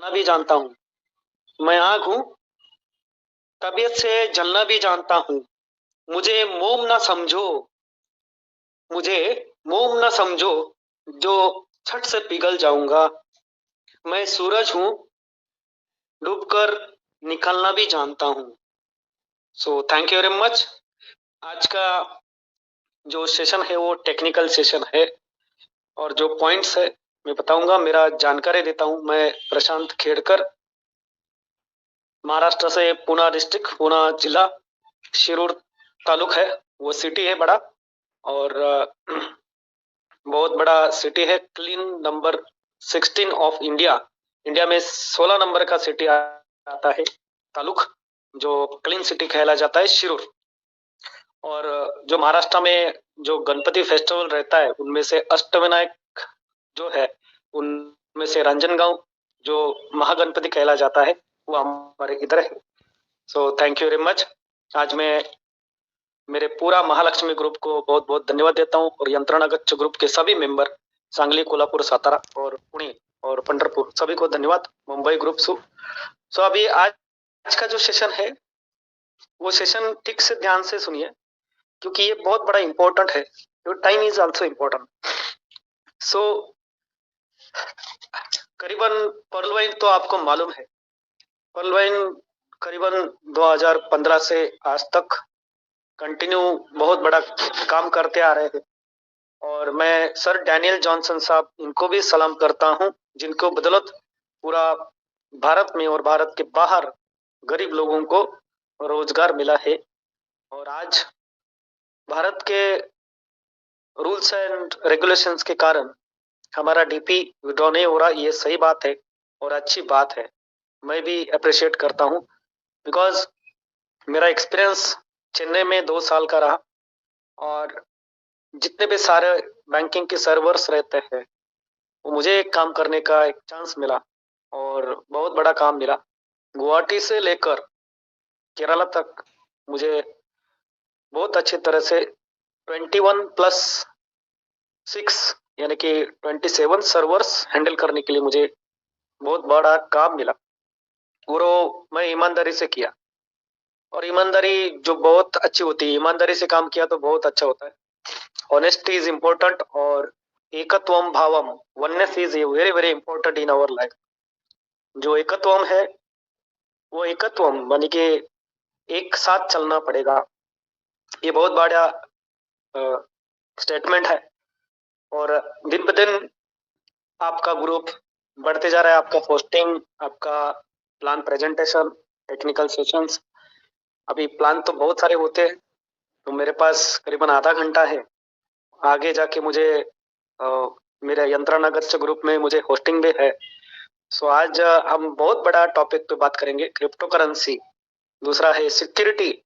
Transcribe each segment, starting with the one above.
ना भी जानता हूँ। मैं आग हूँ, तबीयत से जलना भी जानता हूँ। मुझे मोम ना समझो, मुझे मोम ना समझो, जो छट से पिघल जाऊंगा। मैं सूरज हूँ, डूबकर निकलना भी जानता हूँ। So thank you very much. आज का जो सेशन है वो टेक्निकल सेशन है, और जो पॉइंट्स है मैं बताऊंगा। मेरा जानकारी देता हूँ। मैं प्रशांत खेड़कर, महाराष्ट्र से, पुणे डिस्ट्रिक्ट, पुणे जिला, शिरूर तालुक है, वो सिटी है बड़ा, और बहुत बड़ा सिटी है। Clean number 16 of India. India में 16 नंबर का सिटी आता है, तालुक, जो क्लीन सिटी कहला जाता है, शिरूर। और जो महाराष्ट्र में जो गणपति फेस्टिवल रहता है उनमें से अष्टविनायक जो है, उनमें से रांजनगांव जो महागणपति कहला जाता है वो हमारे इधर है। So thank you very much. आज मैं मेरे पूरा महालक्ष्मी ग्रुप को बहुत बहुत धन्यवाद देता हूँ, और यंत्रणागच्छ ग्रुप के सभी मेंबर, सांगली, कोल्हापुर, सातारा और पुणे और पंढरपुर, सभी को धन्यवाद। मुंबई ग्रुप सो अभी आज का जो सेशन है वो सेशन ठीक से ध्यान से सुनिए, क्योंकि ये बहुत बड़ा इंपॉर्टेंट है। Your time is also important. So करीबन पर्ल वाइन तो आपको मालूम है। पर्ल वाइन करीबन 2015 से आज तक कंटिन्यू बहुत बड़ा काम करते आ रहे हैं, और मैं सर डैनियल जॉनसन साहब, इनको भी सलाम करता हूं, जिनको बदौलत पूरा भारत में और भारत के बाहर गरीब लोगों को रोजगार मिला है। और आज भारत के रूल्स एंड रेगुलेशंस के कारण हमारा डीपी विड्रॉ नहीं हो रहा, ये सही बात है और अच्छी बात है। मैं भी अप्रिशिएट करता हूँ, बिकॉज मेरा एक्सपीरियंस चेन्नई में 2 साल का रहा, और जितने भी सारे बैंकिंग के सर्वर्स रहते हैं वो मुझे एक काम करने का एक चांस मिला, और बहुत बड़ा काम मिला। गुवाहाटी से लेकर केरला तक मुझे बहुत अच्छी तरह से 21+6 यानी कि 27 सर्वर्स हैंडल करने के लिए मुझे बहुत बड़ा काम मिला, और वो मैं ईमानदारी से किया। और ईमानदारी जो बहुत अच्छी होती है, ईमानदारी से काम किया तो बहुत अच्छा होता है। ऑनेस्टी इज इम्पोर्टेंट, और एकत्वम भावम, oneness is very very important in our life. जो एकत्वम है वो एकत्वम मानी कि एक साथ चलना पड़ेगा। ये बहुत बड़ा स्टेटमेंट है, और दिन ब दिन आपका ग्रुप बढ़ते जा रहा है। आपका पोस्टिंग, आपका प्लान प्रेजेंटेशन, टेक्निकल सेशंस, अभी प्लान तो बहुत सारे होते हैं, तो मेरे पास करीबन आधा घंटा है। आगे जाके मुझे मेरे यंत्रणागच्छ ग्रुप में मुझे होस्टिंग भी है। सो आज हम बहुत बड़ा टॉपिक पे बात करेंगे, क्रिप्टो करेंसी। दूसरा है सिक्योरिटी।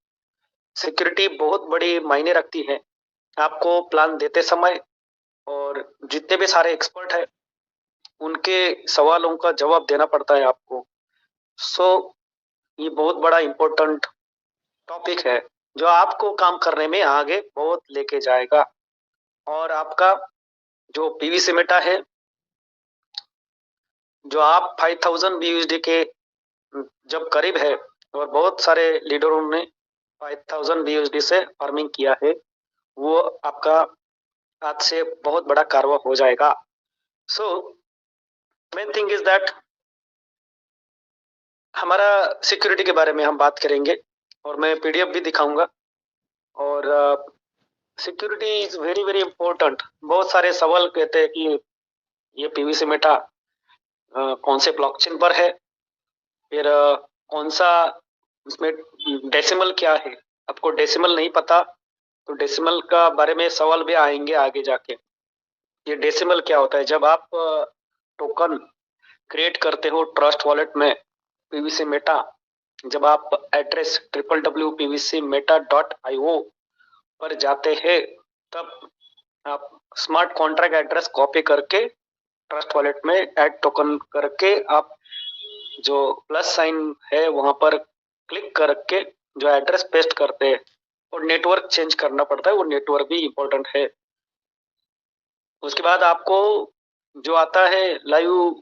सिक्योरिटी बहुत बड़ी मायने रखती है आपको प्लान देते समय, और जितने भी सारे एक्सपर्ट है उनके सवालों का जवाब देना पड़ता है आपको। सो ये बहुत बड़ा इंपॉर्टेंट टॉपिक है, जो आपको काम करने में आगे बहुत लेके जाएगा। और आपका जो पीवीसी मेटा है, जो आप 5000 BUSD के जब करीब है, और बहुत सारे लीडरों ने 5000 BUSD से फार्मिंग किया है, वो आपका आज से बहुत बड़ा कारवा हो जाएगा। So main thing is that हमारा सिक्योरिटी के बारे में हम बात करेंगे, और मैं पीडीएफ भी दिखाऊंगा। और security is very very important. बहुत सारे सवाल कहते हैं कि ये पीवीसी मेटा कौन से ब्लॉकचेन पर है, फिर कौन सा उसमें डेसिमल क्या है। आपको डेसिमल नहीं पता तो डेसिमल का बारे में सवाल भी आएंगे आगे जाके। ये डेसिमल क्या होता है? जब आप टोकन क्रिएट करते हो ट्रस्ट वॉलेट में पीवीसी मेटा, जब आप एड्रेस www.pvcmeta.io पर जाते हैं, तब आप स्मार्ट कॉन्ट्रैक्ट एड्रेस कॉपी करके ट्रस्ट वॉलेट में ऐड टोकन करके आप जो प्लस साइन है वहां पर क्लिक करके जो एड्रेस पेस्ट करते हैं, और नेटवर्क चेंज करना पड़ता है। वो नेटवर्क भी इंपॉर्टेंट है। उसके बाद आपको जो आता है लाइव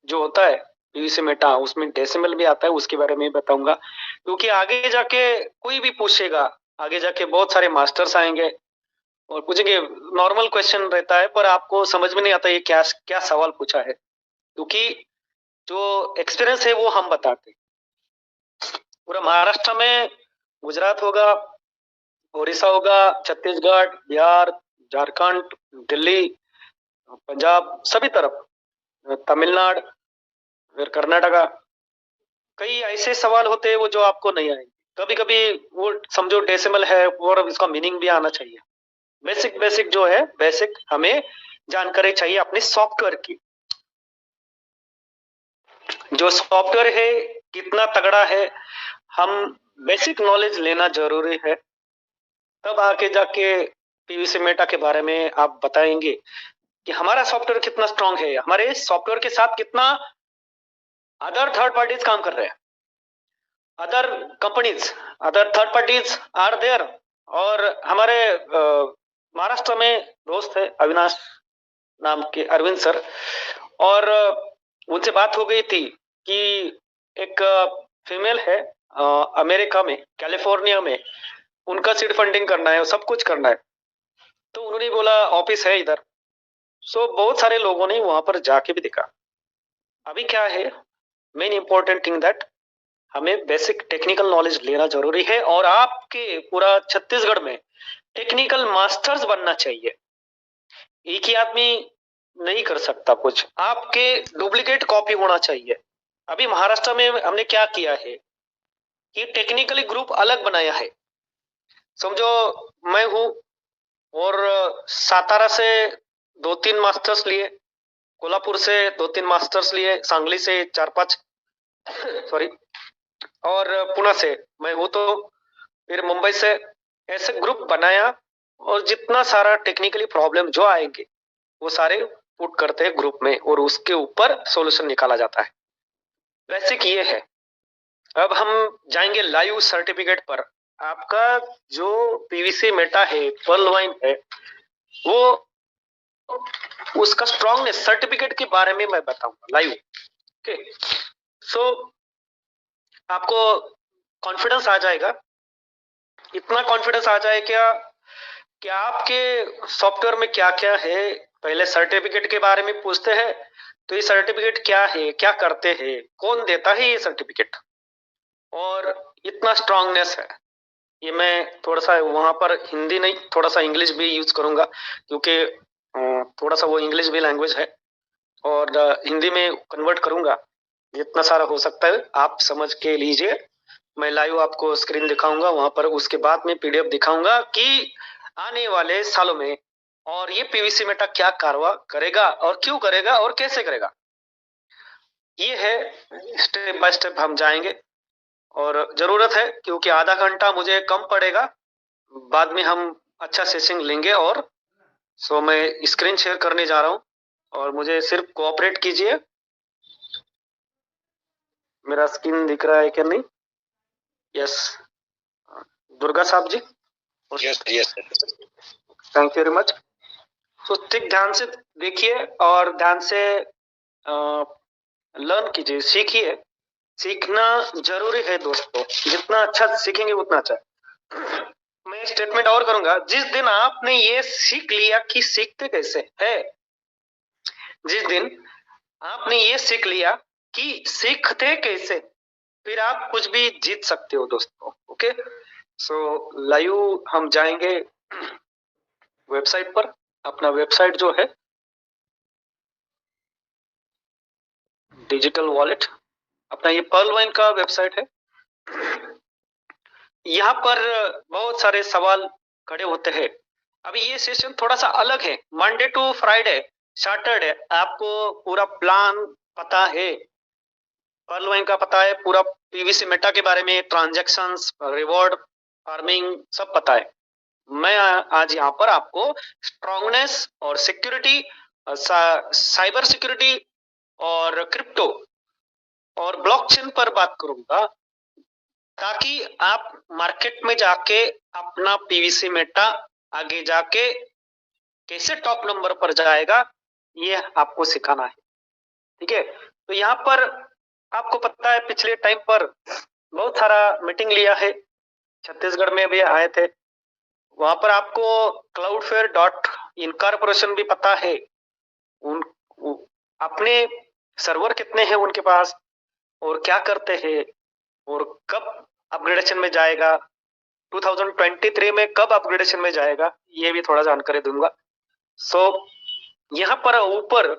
जो होता है पीवीसी मेटा, उसमें डेसिमल भी आता है, उसके बारे में बताऊंगा, क्योंकि आगे जाके कोई भी पूछेगा, आगे जाके बहुत सारे मास्टर्स आएंगे और पूछेंगे, नॉर्मल क्वेश्चन रहता है पर आपको समझ में नहीं आता ये क्या क्या सवाल पूछा है, क्योंकि जो एक्सपीरियंस है वो हम बताते हैं। पूरा महाराष्ट्र में, गुजरात होगा, उड़ीसा होगा, छत्तीसगढ़, बिहार, झारखंड, दिल्ली, पंजाब, सभी तरफ, तमिलनाडु, फिर कर्नाटका, कई ऐसे सवाल होते हैं वो जो आपको नहीं आएंगे। कभी कभी वो समझो डेसिमल है और इसका मीनिंग भी आना चाहिए। बेसिक बेसिक जो है, बेसिक हमें जानकारी चाहिए अपने सॉफ्टवेयर की। जो सॉफ्टवेयर है कितना तगड़ा है, हम बेसिक नॉलेज लेना जरूरी है, तब आके जाके पीवीसी मेटा के बारे में आप बताएंगे कि हमारा सॉफ्टवेयर कितना स्ट्रांग है, हमारे सॉफ्टवेयर के साथ कितना अदर थर्ड पार्टीज काम कर रहे हैं, other companies, other third parties are there. और हमारे महाराष्ट्र में दोस्त है अविनाश नाम के, अरविंद सर, और उनसे बात हो गई थी कि एक फीमेल है अमेरिका में, कैलिफोर्निया में, उनका सीड फंडिंग करना है, सब कुछ करना है, तो उन्होंने बोला ऑफिस है इधर। सो बहुत सारे लोगों ने वहां पर जाके भी देखा। अभी क्या है, मेन इंपॉर्टेंट थिंग दैट हमें बेसिक टेक्निकल नॉलेज लेना जरूरी है, और आपके पूरा छत्तीसगढ़ में टेक्निकल मास्टर्स बनना चाहिए। एक ही आदमी नहीं कर सकता कुछ, आपके डुप्लीकेट कॉपी होना चाहिए। अभी महाराष्ट्र में हमने क्या किया है कि टेक्निकली ग्रुप अलग बनाया है। समझो मैं हूं और सातारा से 2-3 मास्टर्स लिए, कोल्हापुर से 2-3 मास्टर्स लिए, सांगली से 4-5 सॉरी, और पुणे से मैं हूं, तो फिर मुंबई से, ऐसे ग्रुप बनाया, और जितना सारा टेक्निकली प्रॉब्लम जो आएंगे वो सारे पुट करते हैं ग्रुप में, और उसके ऊपर सॉल्यूशन निकाला जाता है। बेसिक ये है। अब हम जाएंगे लाइव सर्टिफिकेट पर। आपका जो पीवीसी मेटा है, पर्ल वाइन है, वो उसका स्ट्रांगनेस सर्टिफिकेट के बारे में मैं बताऊंगा लाइव। ओके, सो आपको कॉन्फिडेंस आ जाएगा, इतना कॉन्फिडेंस आ जाए क्या कि आपके सॉफ्टवेयर में क्या क्या है। पहले सर्टिफिकेट के बारे में पूछते हैं, तो ये सर्टिफिकेट क्या है, क्या करते हैं, कौन देता है ये सर्टिफिकेट, और इतना स्ट्रांगनेस है। ये मैं थोड़ा सा वहां पर हिंदी नहीं, थोड़ा सा इंग्लिश भी यूज करूंगा, क्योंकि थोड़ा सा वो इंग्लिश भी लैंग्वेज है, और हिंदी में कन्वर्ट करूंगा जितना सारा हो सकता है, आप समझ के लीजिए। मैं लाइव आपको स्क्रीन दिखाऊंगा वहां पर, उसके बाद में पीडीएफ दिखाऊंगा कि आने वाले सालों में और ये पीवीसी मेटा क्या कारवा करेगा, और क्यों करेगा, और कैसे करेगा। ये है, स्टेप बाय स्टेप हम जाएंगे, और जरूरत है क्योंकि आधा घंटा मुझे कम पड़ेगा, बाद में हम अच्छा सेशन लेंगे। और सो मैं स्क्रीन शेयर करने जा रहा हूँ, और मुझे सिर्फ कोऑपरेट कीजिए। मेरा स्क्रीन दिख रहा है क्या, नहीं? Yes, Durga sahab ji. Yes yes. Thank you very much. तो ठीक ध्यान से देखिए और ध्यान से लर्न कीजिए, सीखिए। सीखना जरूरी है दोस्तों, जितना अच्छा सीखेंगे उतना अच्छा है। मैं स्टेटमेंट और करूंगा, जिस दिन आपने ये सीख लिया कि सीखते कैसे है, जिस दिन आपने ये सीख लिया कि सीखते कैसे, फिर आप कुछ भी जीत सकते हो दोस्तों। ओके, सो लाइव हम जाएंगे वेबसाइट पर। अपना वेबसाइट जो है डिजिटल वॉलेट, अपना ये पर्ल वाइन का वेबसाइट है। यहाँ पर बहुत सारे सवाल खड़े होते हैं। अभी ये सेशन थोड़ा सा अलग है, मंडे टू फ्राइडे, सैटरडे आपको पूरा प्लान पता है, पर्ल वाइन का पता है, पूरा पीवीसी मेटा के बारे में, ट्रांजैक्शंस, रिवॉर्ड फार्मिंग सब पता है। मैं आज यहाँ पर आपको स्ट्रांगनेस और सिक्योरिटी, साइबर सिक्योरिटी और क्रिप्टो और ब्लॉकचेन पर बात करूंगा, ताकि आप मार्केट में जाके अपना पीवीसी मेटा आगे जाके कैसे टॉप नंबर पर जाएगा, ये आपको सिखाना है। ठीक है, तो यहाँ पर आपको पता है पिछले टाइम पर बहुत सारा मीटिंग लिया है, छत्तीसगढ़ में भी आए थे। वहां पर आपको क्लाउडफेयर डॉट इनकॉर्पोरेशन भी पता है। उन अपने सर्वर कितने हैं उनके पास, और क्या करते हैं, और कब अपग्रेडेशन में जाएगा, 2023 में कब अपग्रेडेशन में जाएगा, ये भी थोड़ा जानकारी दूंगा। सो यहाँ पर ऊपर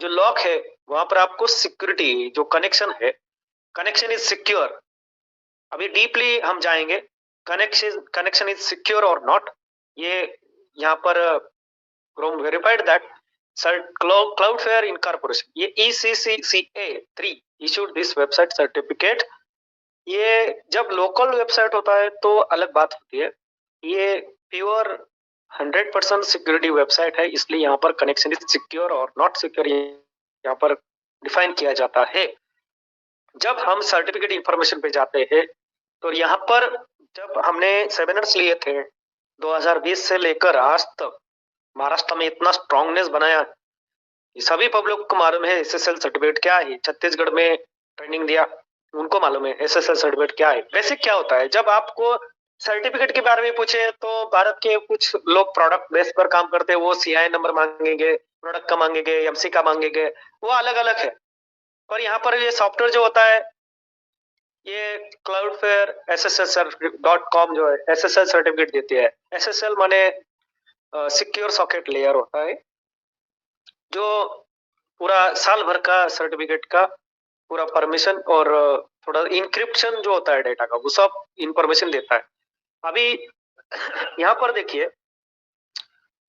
जो लॉक है वहां पर आपको सिक्योरिटी जो कनेक्शन है, कनेक्शन इज सिक्योर, अभी डीपली हम जाएंगे। कनेक्शन इज सिक्योर और नॉट, ये यहाँ पर क्रोम वेरीफाइड दैट क्लाउडफेयर इनकॉर्पोरेशन, ये ECCCA3 issued this website certificate. ये जब लोकल वेबसाइट होता है तो अलग बात होती है, ये प्योर 100% सिक्योरिटी वेबसाइट है, इसलिए यहाँ पर कनेक्शन इज सिक्योर और नॉट सिक्योर यहाँ पर डिफाइन किया जाता है। जब हम सर्टिफिकेट इंफॉर्मेशन पे जाते हैं तो यहाँ पर जब हमने सेमिनार्स लिए थे 2020 से लेकर आज तक, महाराष्ट्र में इतना स्ट्रांगनेस बनाया, सभी पब्लिक को मालूम है SSL सर्टिफिकेट क्या है। छत्तीसगढ़ में ट्रेनिंग दिया, उनको मालूम है SSL सर्टिफिकेट क्या है। बेसिक क्या होता है, जब आपको सर्टिफिकेट के बारे में पूछे तो भारत के कुछ लोग प्रोडक्ट बेस पर काम करते हैं, वो CI नंबर मांगेंगे, प्रोडक्ट का मांगेंगे, MC का मांगेंगे, वो अलग अलग है। पर यहाँ पर ये सॉफ्टवेयर जो होता है, ये क्लाउडफेयर SSL.com जो है SSL सर्टिफिकेट देती है। SSL माने सिक्योर सॉकेट लेयर होता है, जो पूरा साल भर का सर्टिफिकेट का पूरा परमिशन और थोड़ा इंक्रिप्शन जो होता है डेटा का, वो सब इंफॉर्मेशन देता है। अभी यहाँ पर देखिए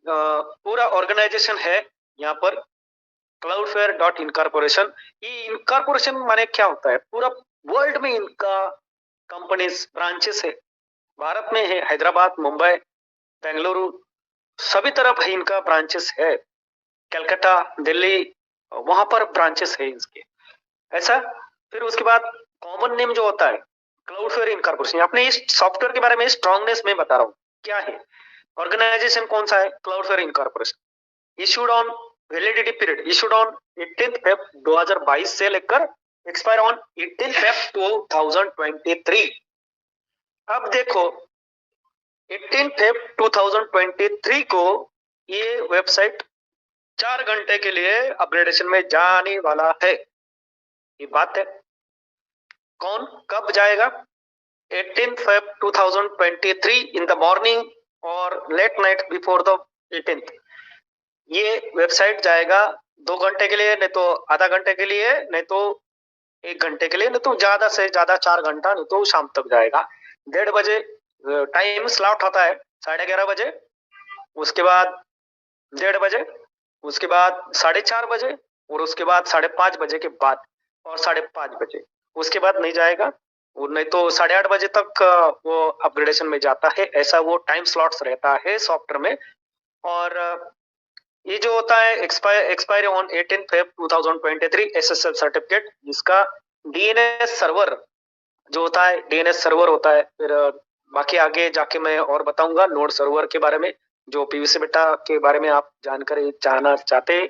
पूरा ऑर्गेनाइजेशन है यहाँ पर क्लाउडफेयर डॉट इनकॉर्पोरेशन। ये इनकॉर्पोरेशन माने क्या होता है, पूरा वर्ल्ड में इनका कंपनीज ब्रांचेस है, भारत में है, हैदराबाद, मुंबई, बेंगलुरु, सभी तरफ है इनका ब्रांचेस है, कलकत्ता, दिल्ली, वहां पर ब्रांचेस है इसके। ऐसा फिर उसके बाद कॉमन नेम जो होता है क्लाउडफेयर इनकॉर्पोरेशन। अपने इस सॉफ्टवेयर के बारे में स्ट्रांगनेस में बता रहा हूँ क्या है। ऑर्गेनाइजेशन कौन सा है, Cloudflare incorporation. Issued on validity period issued on 18 Feb 2022 से लेकर एक्सपायर ऑन 18 फेब 2023। अब देखो 18 फेब 2023 को ये वेबसाइट 4 घंटे के लिए अपग्रेडेशन में जाने वाला है। ये बात है, कौन कब जाएगा, 18 फेब 2023 इन द मॉर्निंग और late night before the 18th। ये वेबसाइट जाएगा 2 घंटे के लिए, नहीं तो आधा घंटे के लिए, नहीं तो 1 घंटे के लिए, नहीं तो ज्यादा से ज्यादा 4 घंटा, नहीं तो शाम तक जाएगा। 1:30 बजे टाइम स्लॉट होता है, 11:30 बजे, उसके बाद 1:30 बजे, उसके बाद 4:30 बजे, और उसके बाद 5:30 बजे के बाद, और 5:30 बजे उसके बाद नहीं जाएगा, और नहीं तो 8:30 बजे तक वो अपग्रेडेशन में जाता है। ऐसा वो टाइम स्लॉट्स रहता है सॉफ्टवेयर में। और ये जो होता है expire on 18 Feb 2023 SSL certificate, जिसका DNS सर्वर जो होता है, DNS सर्वर होता है। फिर बाकी आगे जाके मैं और बताऊंगा नोड सर्वर के बारे में, जो PVC बेटा के बारे में आप जानकारी जानना चाहते।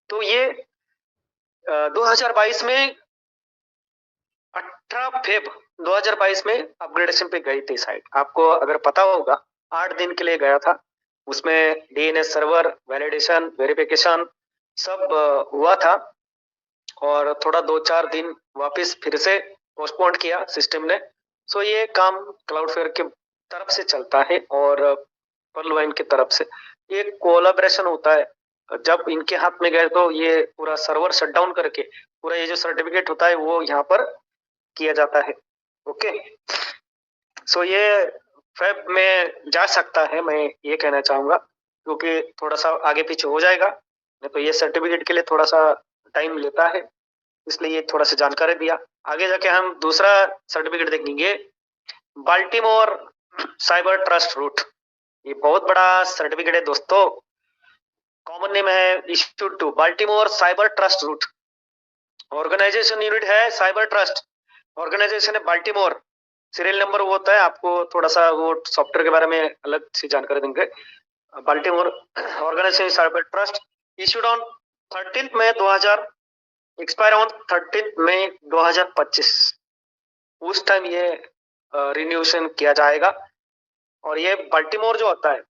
तो ये 2022 में 18 फेब 2022 में अपग्रेडेशन पे गई थी साइट, आपको अगर पता होगा 8 दिन के लिए गया था। उसमें DNS सर्वर वैलिडेशन वेरिफिकेशन सब हुआ था, और थोड़ा 2-4 दिन वापस फिर से पोस्टपोन किया सिस्टम ने। सो ये काम क्लाउडफेयर के तरफ से चलता है और पर्लवाइन की तरफ से ये कोलैबोरेशन होता है। जब इनके हाथ में गए तो ये पूरा सर्वर शटडाउन करके पूरा ये जो सर्टिफिकेट होता है वो यहाँ पर किया जाता है। ओके, सो ये फेब में जा सकता है, मैं ये कहना चाहूंगा, क्योंकि थोड़ा सा आगे पीछे हो जाएगा, नहीं तो ये सर्टिफिकेट के लिए थोड़ा सा टाइम लेता है, इसलिए ये थोड़ा सा जानकारी दिया। आगे जाके हम दूसरा सर्टिफिकेट देखेंगे, बाल्टीमोर साइबर ट्रस्ट रूट। ये बहुत बड़ा सर्टिफिकेट है दोस्तों, कॉमन नेम है issued to Baltimore cyber trust root. Organization unit है साइबर ट्रस्ट, ऑर्गेनाइजेशन है बाल्टीमोर, सीरियल नंबर वो होता है, आपको थोड़ा सा वो सॉफ्टवेयर के बारे में अलग से जानकारी देंगे। Baltimore organization cyber trust issued on 13 May expire on 13 May 2025। उस टाइम ये रिन्यूएशन किया जाएगा। और ये बल्टीमोर जो होता है,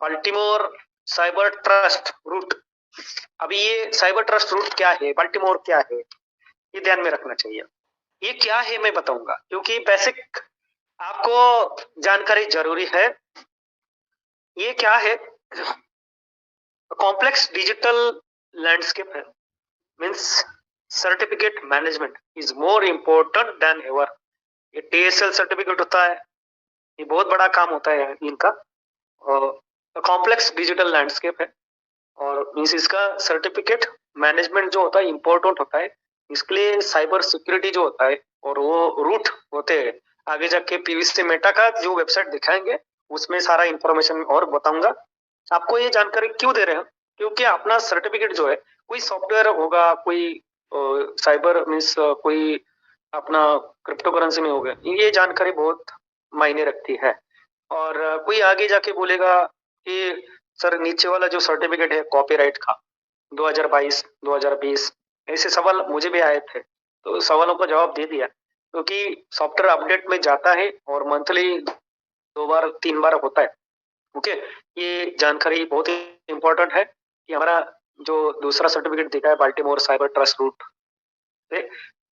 बल्टीमोर साइबर ट्रस्ट रूट, अभी ये साइबर ट्रस्ट रूट क्या है, बल्टीमोर क्या है, ये ध्यान में रखना चाहिए। ये क्या है मैं बताऊंगा, क्योंकि बेसिक आपको जानकारी जरूरी है। ये क्या है? कॉम्प्लेक्स डिजिटल लैंडस्केप है, means certificate management is more important then ever. ये टीएसएल सर्टिफिकेट होता है, ये बहुत बड़ा काम होता है इनका। कॉम्प्लेक्स डिजिटल लैंडस्केप है और मीन्स इसका सर्टिफिकेट मैनेजमेंट जो होता है इम्पोर्टेंट होता है। इसके लिए साइबर सिक्योरिटी जो होता है और वो रूट होते हैं। आगे जाके पीवीसी मेटा का जो वेबसाइट दिखाएंगे उसमें सारा इंफॉर्मेशन और बताऊंगा। आपको ये जानकारी क्यों दे रहे हैं? क्योंकि अपना सर्टिफिकेट जो है, कोई सॉफ्टवेयर होगा, कोई साइबर मीन्स कोई अपना क्रिप्टो करेंसी में होगा, ये जानकारी बहुत मायने रखती है। और कोई आगे जाके बोलेगा कि सर नीचे वाला जो सर्टिफिकेट है कॉपीराइट का 2022 2020, ऐसे सवाल मुझे भी आए थे, तो सवालों का जवाब दे दिया। क्योंकि सॉफ्टवेयर अपडेट में जाता है और मंथली 2 बार 3 बार होता है। ओके, ये जानकारी बहुत इंपॉर्टेंट है कि हमारा जो दूसरा सर्टिफिकेट दिखा है बाल्टीमोर साइबर ट्रस्ट रूट से,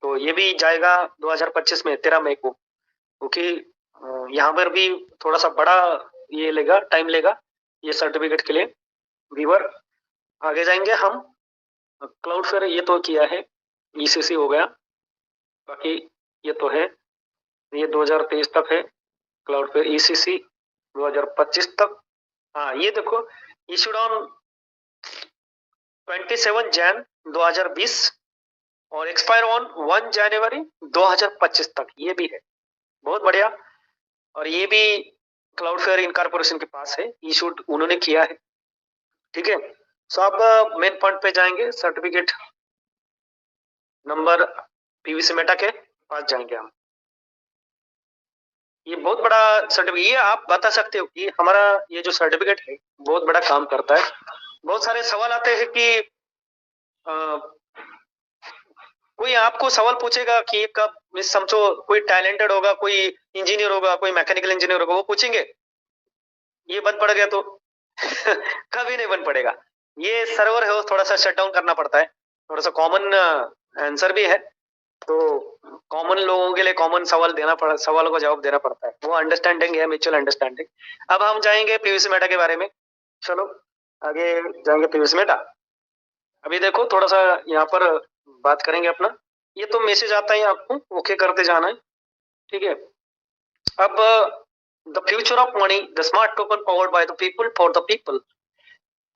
तो ये भी जाएगा 2025 में 13 मई को। क्योंकि यहाँ पर भी थोड़ा सा बड़ा ये लेगा, टाइम लेगा ये सर्टिफिकेट के लिए। व्यूअर आगे जाएंगे हम। क्लाउडफ्लेयर ये तो किया है, ईसीसी हो गया, बाकी ये तो है, ये 2023 तक है। क्लाउडफ्लेयर ईसीसी 2025 तक। हाँ ये देखो, इशूड ऑन 27 जनवरी 2020 और एक्सपायर ऑन 1 जनवरी 2025 तक, ये भी है। बहुत बढ़िया। और ये भी क्लाउडफ्लेयर इनकॉर्पोरेशन के पास है, इशूड उन्होंने किया है। ठीक है, सो अब मेन पॉइंट पे जाएंगे, सर्टिफिकेट नंबर पीवीसी मेटा के पास जाएंगे हम। ये बहुत बड़ा सर्टिफिकेट, ये आप बता सकते हो कि हमारा ये जो सर्टिफिकेट है बहुत बड़ा काम करता है। बहुत सारे सवाल आते हैं कि कोई आपको सवाल पूछेगा कि कब मिस समझो कोई टैलेंटेड होगा, कोई इंजीनियर होगा, कोई मैकेनिकल इंजीनियर होगा, वो पूछेंगे ये बंद पड़ गया तो कभी नहीं बंद पड़ेगा। ये सर्वर है, वो थोड़ा सा शट डाउन करना पड़ता है। थोड़ा सा कॉमन आंसर भी है, तो कॉमन लोगों के लिए कॉमन सवाल देना पड़ा, सवालों का जवाब देना पड़ता है, वो अंडरस्टैंडिंग है, म्यूचुअल अंडरस्टैंडिंग। अब हम जाएंगे पीवीसी मेटा के बारे में। चलो आगे जाएंगे पीवीसी मेटा। अभी देखो थोड़ा सा यहाँ पर बात करेंगे अपना। ये तो मैसेज आता है आपको, ओके करते जाना है। ठीक है, अब the future of money, the smart token powered by the people for the people.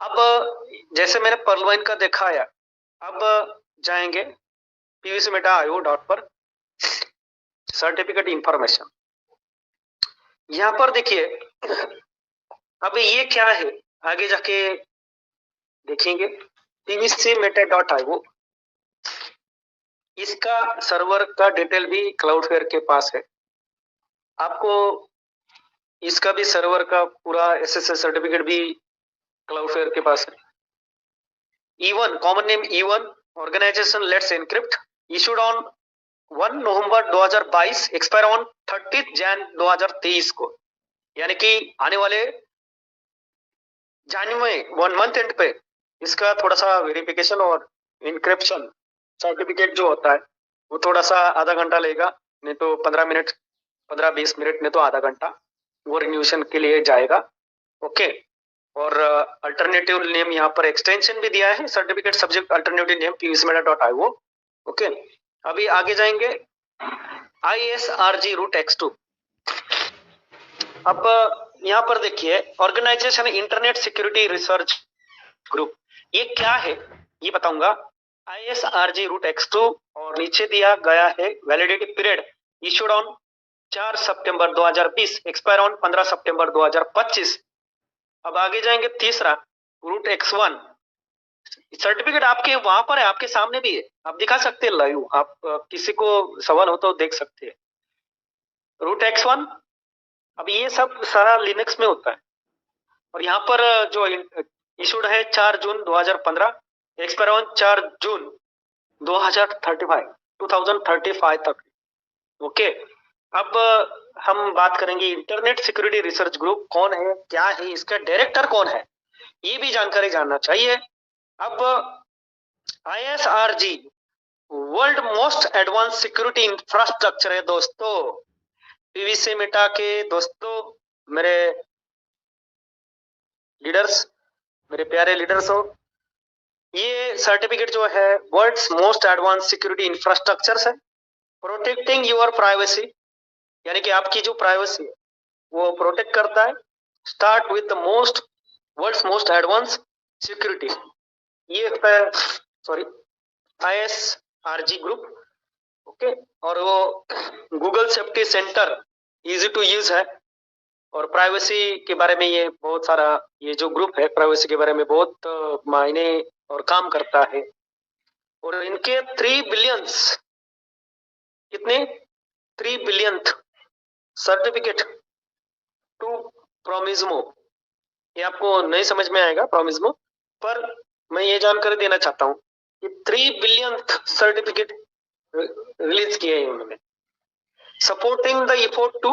अब जैसे मैंने पर्लवाइन का दिखाया, अब जाएंगे पीवीसी मेटा आईओ डॉट पर, सर्टिफिकेट इंफॉर्मेशन। यहाँ पर देखिए, अब ये क्या है आगे जाके देखेंगे। पीवीसी मेटा डॉट आईओ, इसका सर्वर का डिटेल भी क्लाउडफ्लेयर के पास है। आपको इसका भी सर्वर का पूरा एसएसएल सर्टिफिकेट भी क्लाउडफ्लेयर के पास है। E1 common name E1 organization let's encrypt, issued on 1 November 2022, expire on 30 January 2023 को, यानी कि आने वाले जनवरी 1 मंथ एंड पे इसका थोड़ा सा वेरिफिकेशन और इनक्रिप्शन सर्टिफिकेट जो होता है वो थोड़ा सा आधा घंटा लेगा, नहीं तो 15 मिनट, 15-20 मिनट, नहीं तो आधा घंटा वो रिन्यूएशन के लिए जाएगा। ओके, और अल्टरनेटिव नेम यहाँ पर एक्सटेंशन भी दिया है, certificate subject alternative name pvcmeta.io। Okay, अभी आगे जाएंगे ISRG रूट X2। अब यहाँ पर देखिए, organization internet security research group, ये क्या है ये बताऊंगा। ISRG रूट X2 और नीचे दिया गया है validity period, issued on 4 September 2020, expire on 15 सितंबर 2025। अब आगे जाएंगे तीसरा, रूट X1 सर्टिफिकेट आपके वहां पर है, आपके सामने भी है, आप दिखा सकते हैं लाइव, आप किसी को सवाल हो तो देख सकते हैं। रूट X1, अब ये सब सारा लिनक्स में होता है। और यहाँ पर जो इशूड है 4 जून 2015, एक्सपायर ऑन 4 जून 2035 2035 तक। ओके, अब हम बात करेंगे इंटरनेट सिक्योरिटी रिसर्च ग्रुप कौन है, क्या है, इसका डायरेक्टर कौन है, ये भी जानकारी जानना चाहिए। अब ISRG world most advance security infrastructure है दोस्तों। पीवीसी मेटा के दोस्तों, मेरे लीडर्स, मेरे प्यारे लीडर्स हो, ये सर्टिफिकेट जो है world's most advance security infrastructure है, प्रोटेक्टिंग योर प्राइवेसी, यानी कि आपकी जो प्राइवेसी है वो प्रोटेक्ट करता है। Start with the most world's most advance security, ये सॉरी ISRG ग्रुप। ओके, और वो Google safety center easy to use है, और प्राइवेसी के बारे में ये बहुत सारा, ये जो ग्रुप है प्राइवेसी के बारे में बहुत मायने और काम करता है। और इनके 3 बिलियंस, कितने 3 बिलियंथ सर्टिफिकेट टू प्रोमिज्मो, ये आपको नहीं समझ में आएगा प्रोमिज्मो, पर मैं ये जानकारी देना चाहता हूँ कि 3 बिलियंथ सर्टिफिकेट रिलीज किए हैं उन्होंने, supporting the effort to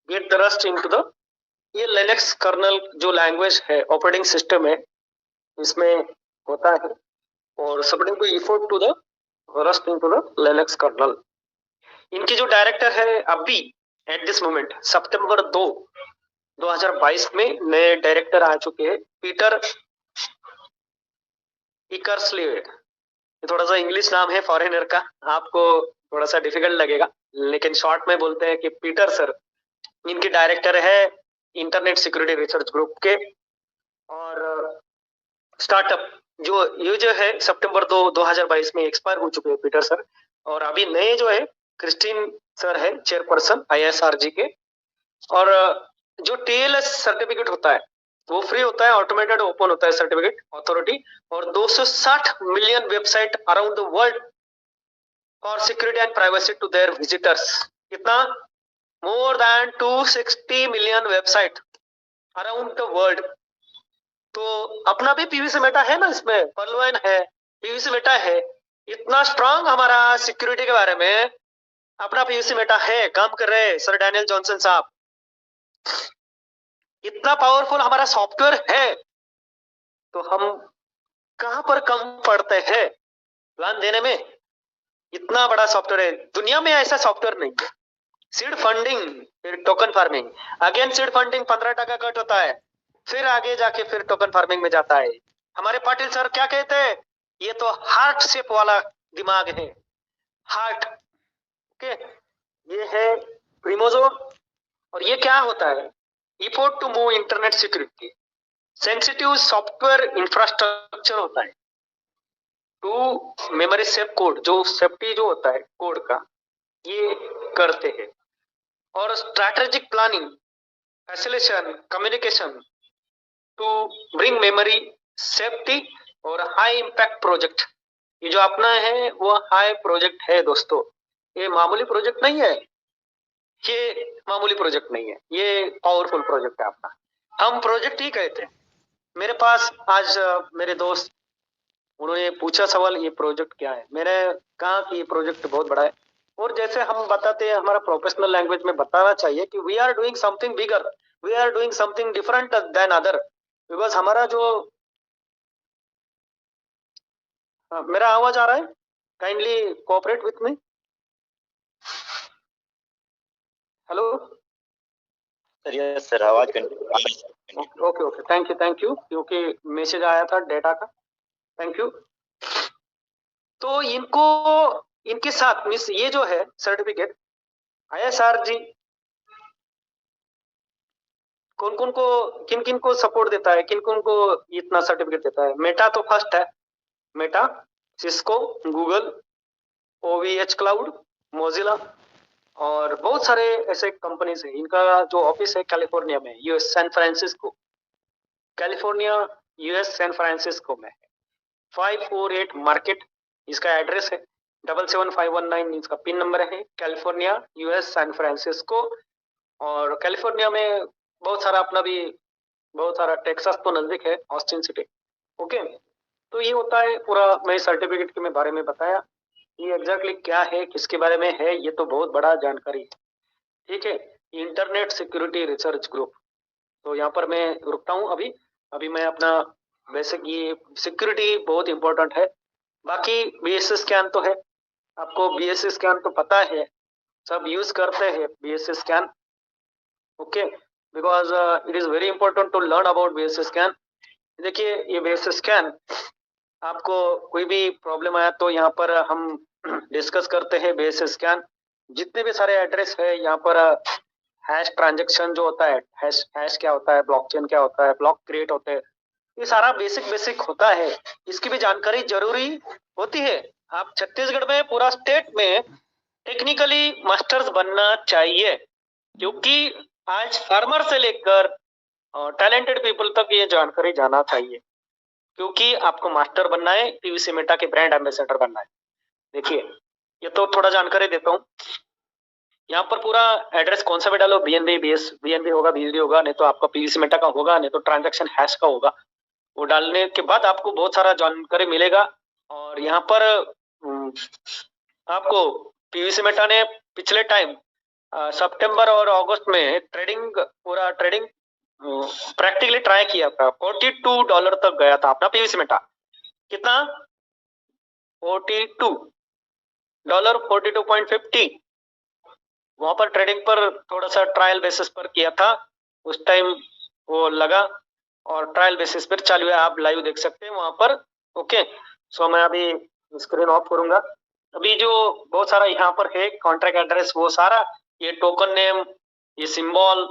get the rust into the, ये लिनक्स कर्नल जो लैंग्वेज है, ऑपरेटिंग सिस्टम है, इसमें होता है, और supporting to effort to the rust into the Linux kernel. इनकी जो डायरेक्टर है अभी एट दिस मोमेंट सितंबर 2 2022 में नए डायरेक्टर आ चुके हैं, पीटर इकर्सलेड। थोड़ा सा इंग्लिश नाम है फॉरेनर का, आपको थोड़ा सा डिफिकल्ट लगेगा, लेकिन शॉर्ट में बोलते हैं कि पीटर सर इनके डायरेक्टर है इंटरनेट सिक्योरिटी रिसर्च ग्रुप के। और स्टार्टअप जो है सितंबर 2 2022 में एक्सपायर हो चुके हैं पीटर सर, और अभी नए जो है क्रिस्टीन सर है चेयरपर्सन ISRG के। और जो TLS सर्टिफिकेट होता है वो फ्री होता है, ऑटोमेटेड ओपन होता है सर्टिफिकेट अथॉरिटी, और 260 million website around the world for security and privacy to their visitors. कितना? More than 260 million website around the world. तो अपना भी पीवीसी मेटा है ना, इसमें पर्लवाइन है, पीवीसी मेटा है, इतना स्ट्रांग हमारा सिक्योरिटी के बारे में अपना पीवीसी मेटा है, काम कर रहे हैं सर डैनियल जॉनसन साहब, इतना पावरफुल हमारा सॉफ्टवेयर है, तो हम कहां पर कम पड़ते हैं प्लान देने में। इतना बड़ा सॉफ्टवेयर है, दुनिया में ऐसा सॉफ्टवेयर नहीं है। सीड फंडिंग, फिर token farming, again seed funding 15% cut होता है, फिर आगे जाके फिर टोकन फार्मिंग में जाता है। हमारे पाटिल सर क्या कहते हैं, ये तो हार्ट शेप वाला दिमाग है, हार्ट। ओके, ये है प्रीमोजो। और ये क्या होता है, effort to move internet security, sensitive software infrastructure होता है टू मेमोरी सेफ कोड, जो सेफ्टी जो होता है कोड का, ये करते हैं। और strategic planning, facilitation, communication to bring memory safety और हाई इंपैक्ट प्रोजेक्ट। ये जो अपना है वो हाई प्रोजेक्ट है दोस्तों, ये मामूली प्रोजेक्ट नहीं है, ये मामूली प्रोजेक्ट नहीं है, ये पावरफुल प्रोजेक्ट है अपना। हम प्रोजेक्ट ही कहते हैं। मेरे पास आज मेरे दोस्त, उन्होंने पूछा सवाल ये प्रोजेक्ट क्या है, मैंने कहा कि ये प्रोजेक्ट बहुत बड़ा है, और जैसे हम बताते हैं हमारा प्रोफेशनल लैंग्वेज में बताना चाहिए कि we are doing something bigger, we are doing something different than other, because हमारा जो मेरा आवाज आ रहा है, kindly cooperate with me. Hello sir, yes sir, आवाज ओके ओके, थैंक यू, क्योंकि मैसेज आया था डेटा का, थैंक यू। तो इनको, इनके साथ मिस ये जो है सर्टिफिकेट ISRG कौन कौन को, किन किन को सपोर्ट देता है, किन किन को इतना सर्टिफिकेट देता है। मेटा तो फर्स्ट है, Meta, Cisco, Google, OVH cloud, Mozilla, और बहुत सारे ऐसे कंपनीज हैं। इनका जो ऑफिस है कैलिफोर्निया में, US San Francisco, California US San Francisco में है। 548 मार्केट इसका एड्रेस है, 77519 इसका पिन नंबर है, कैलिफोर्निया यूएस सैन फ्रांसिस्को। और कैलिफोर्निया में बहुत सारा अपना भी, बहुत सारा, टेक्सास तो नजदीक है, ऑस्टिन सिटी। ओके, तो ये होता है पूरा। मैं सर्टिफिकेट के बारे में बताया, ये एग्जैक्टली क्या है, किसके बारे में है, ये तो बहुत बड़ा जानकारी है। ठीक है, इंटरनेट सिक्योरिटी रिसर्च ग्रुप। तो यहाँ पर मैं रुकता हूँ अभी। अभी मैं अपना बेसिक, ये सिक्योरिटी बहुत इंपॉर्टेंट है। बाकी बीएससी स्कैन तो है, आपको बीएससी स्कैन तो पता है, सब यूज करते हैं BSC scan. Okay, because it is very important to learn about BSC scan. देखिए, ये बीएससी स्कैन, आपको कोई भी प्रॉब्लम आया तो यहाँ पर हम डिस्कस करते हैं बेस स्कैन। जितने भी सारे एड्रेस है यहाँ पर, हैश ट्रांजेक्शन जो होता है, हैश हैश क्या होता है, ब्लॉकचेन क्या होता है, ब्लॉक क्रिएट होते हैं, ये सारा बेसिक बेसिक होता है। इसकी भी जानकारी जरूरी होती है। आप छत्तीसगढ़ में, पूरा स्टेट में टेक्निकली मास्टर्स बनना चाहिए, क्योंकि आज फार्मर से लेकर टैलेंटेड पीपल तक ये जानकारी जाना चाहिए, क्योंकि आपको मास्टर बनना है, पीवीसी मेटा के ब्रांड एम्बेसडर बनना है। देखिए, ये तो थोड़ा जानकारी देता हूँ। यहाँ पर पूरा एड्रेस कौन सा भी डालो, बीएनबी बीएनबी होगा, बीएसडी होगा, नहीं तो आपका पीवीसी मेटा का होगा, नहीं तो ट्रांजैक्शन हैश का होगा। वो डालने के बाद आपको बहुत सारा जानकारी मिलेगा। और यहाँ पर आपको पीवीसी मेटा ने पिछले टाइम सितंबर और अगस्त में पूरा ट्रेडिंग प्रैक्टिकली ट्राई किया था। $42 तक गया था अपना पीवीसी मेटा। कितना? $42, 42.50। वहां पर ट्रेडिंग पर थोड़ा सा ट्रायल बेसिस पर किया था उस टाइम, वो लगा और ट्रायल बेसिस पर चालू है। आप लाइव देख सकते हैं वहां पर। ओके, सो मैं अभी स्क्रीन ऑफ करूंगा। अभी जो बहुत सारा यहाँ पर है कॉन्ट्रैक्ट एड्रेस, वो सारा, ये टोकन नेम, ये सिंबल,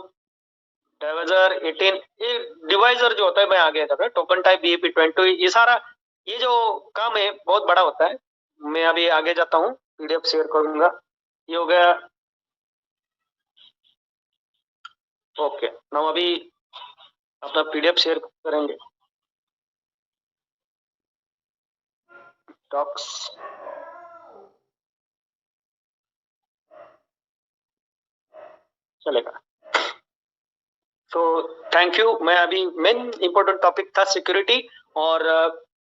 डिवाइजर 18, ये डिवाइजर जो होता है, मैं आगे जाता है, टोकन टाइप BEP20, ये सारा, ये जो काम है बहुत बड़ा होता है। मैं अभी आगे जाता हूँ, पीडीएफ शेयर करूंगा। ये हो गया। ओके, नाउ अभी अपना पीडीएफ शेयर करेंगे। टॉक्स, चलेगा। तो थैंक यू। मैं अभी मेन इंपॉर्टेंट टॉपिक था सिक्योरिटी और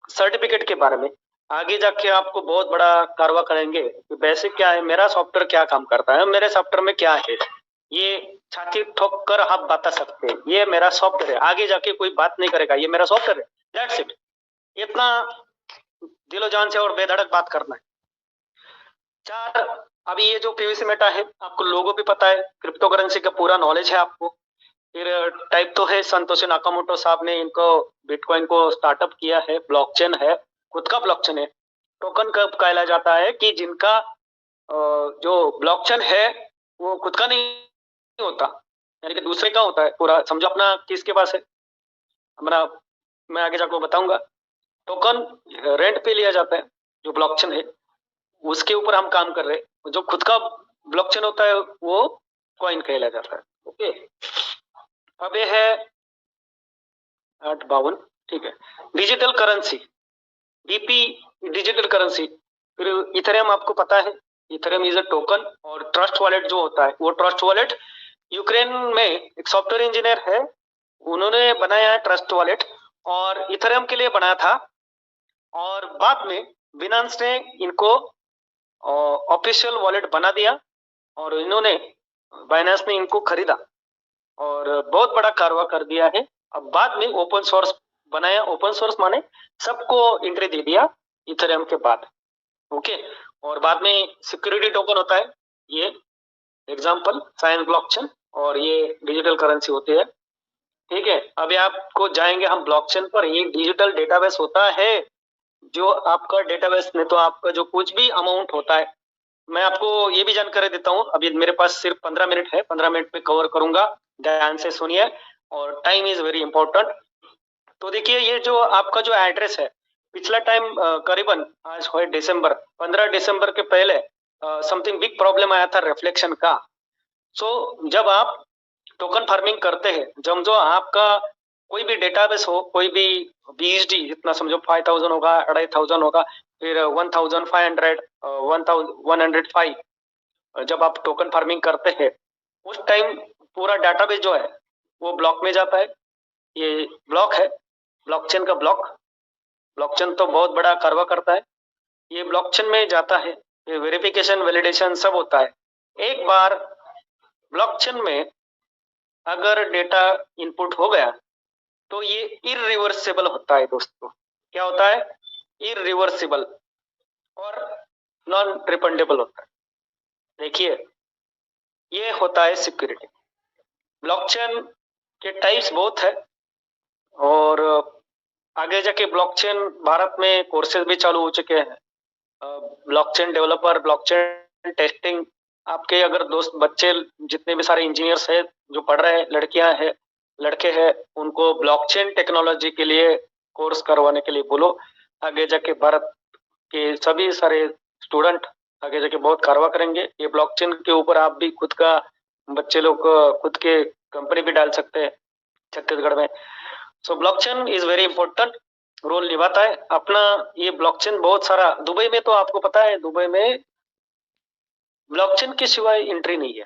सर्टिफिकेट के बारे में। आगे जाके आपको बहुत बड़ा कारवा करेंगे कि बेसिक क्या है, मेरा सॉफ्टवेयर क्या काम करता है, मेरे सॉफ्टवेयर में क्या है, ये छाती ठोक कर आप बता सकते हैं ये मेरा सॉफ्टवेयर है। आगे जाके कोई बात नहीं करेगा ये मेरा सॉफ्टवेयर है, दैट्स इट। इतना दिलो जान से और बेधड़क बात करना है। चार, अभी ये जो पीवीसी मेटा है, आपको लोगो भी पता है, क्रिप्टो करेंसी का पूरा नॉलेज है आपको। फिर टाइप तो है, संतोषी नाकामोटो साहब ने इनको बिटकॉइन को स्टार्टअप किया है, ब्लॉकचेन है, खुद का ब्लॉकचेन है। टोकन कब कहला जाता है कि जिनका जो ब्लॉकचेन है वो खुद का नहीं होता, यानी कि दूसरे का होता है पूरा। समझो अपना किसके पास है, हमारा, मैं आगे जाकर बताऊंगा। टोकन रेंट पे लिया जाता है, जो ब्लॉकचेन है उसके ऊपर हम काम कर रहे हैं। जो खुद का ब्लॉकचेन होता है वो कॉइन कहला जाता है। ओके, अब ये है 852, ठीक है। Digital currency, DP, digital currency. फिर इथेरियम, आपको पता है इथेरियम इज अ टोकन। और ट्रस्ट वॉलेट जो होता है, वो ट्रस्ट वॉलेट यूक्रेन में एक सॉफ्टवेयर इंजीनियर है, उन्होंने बनाया है ट्रस्ट वॉलेट, और इथेरियम के लिए बनाया था। और बाद में बिनांस ने इनको ऑफिशियल वॉलेट बना दिया और इन्होंने, बाइनेंस ने इनको खरीदा और बहुत बड़ा कारवा कर दिया है। अब बाद में ओपन सोर्स बनाया, ओपन सोर्स माने सबको एंट्री दे दिया इथेरियम के बाद। ओके, और बाद में सिक्योरिटी टोकन होता है, ये एग्जांपल साइंस ब्लॉकचेन, और ये डिजिटल करेंसी होती है। ठीक है, अभी आपको जाएंगे हम ब्लॉकचेन पर। ये डिजिटल डेटाबेस होता है, जो आपका डेटाबेस में तो आपका जो कुछ भी अमाउंट होता है, मैं आपको ये भी जानकारी देता हूँ। अभी मेरे पास सिर्फ 15 मिनट है, 15 मिनट पे कवर करूंगा, ध्यान से सुनिए, और टाइम इज वेरी इंपॉर्टेंट। तो देखिए, ये जो आपका जो एड्रेस है, पिछला टाइम करीबन आज हो दिसंबर, 15 दिसंबर के पहले समथिंग बिग प्रॉब्लम आया था रिफ्लेक्शन का। सो जब आप टोकन फार्मिंग करते हैं, जब जो आपका कोई भी डेटाबेस हो, कोई भी बीएसडी, जितना समझो 5000 होगा, 2500 होगा, फिर 1500, 1105, जब आप टोकन फार्मिंग करते हैं उस टाइम पूरा डेटाबेस जो है वो ब्लॉक में जाता है। ये ब्लॉक है, ब्लॉकचेन का ब्लॉक। ब्लॉकचेन तो बहुत बड़ा कार्य करता है। ये ब्लॉकचेन में जाता है, ये वेरिफिकेशन वैलिडेशन सब होता है। एक बार ब्लॉकचेन में अगर डेटा इनपुट हो गया तो ये इरिवर्सिबल होता है दोस्तों। क्या होता है? इरिवर्सिबल और नॉन रिफंडेबल होता है। देखिए, ये होता है सिक्योरिटी। ब्लॉकचेन के टाइप्स बहुत है और आगे जाके ब्लॉकचेन भारत में कोर्सेज भी चालू हो चुके हैं। ब्लॉकचेन डेवलपर, ब्लॉकचेन टेस्टिंग, आपके अगर दोस्त बच्चे जितने भी सारे इंजीनियर्स हैं जो पढ़ रहे हैं, लड़कियां हैं, लड़के हैं, उनको ब्लॉकचेन टेक्नोलॉजी के लिए कोर्स करवाने के लिए बोलो। आगे जाके भारत के सभी सारे स्टूडेंट आगे जाके बहुत कारवा करेंगे। ये ब्लॉकचेन के ऊपर आप भी खुद का, बच्चे लोग खुद के कंपनी भी डाल सकते हैं छत्तीसगढ़ में। So blockchain is very important role निभाता है अपना। ये ब्लॉकचेन बहुत सारा, दुबई में तो आपको पता है, दुबई में ब्लॉकचेन के सिवाय एंट्री नहीं है।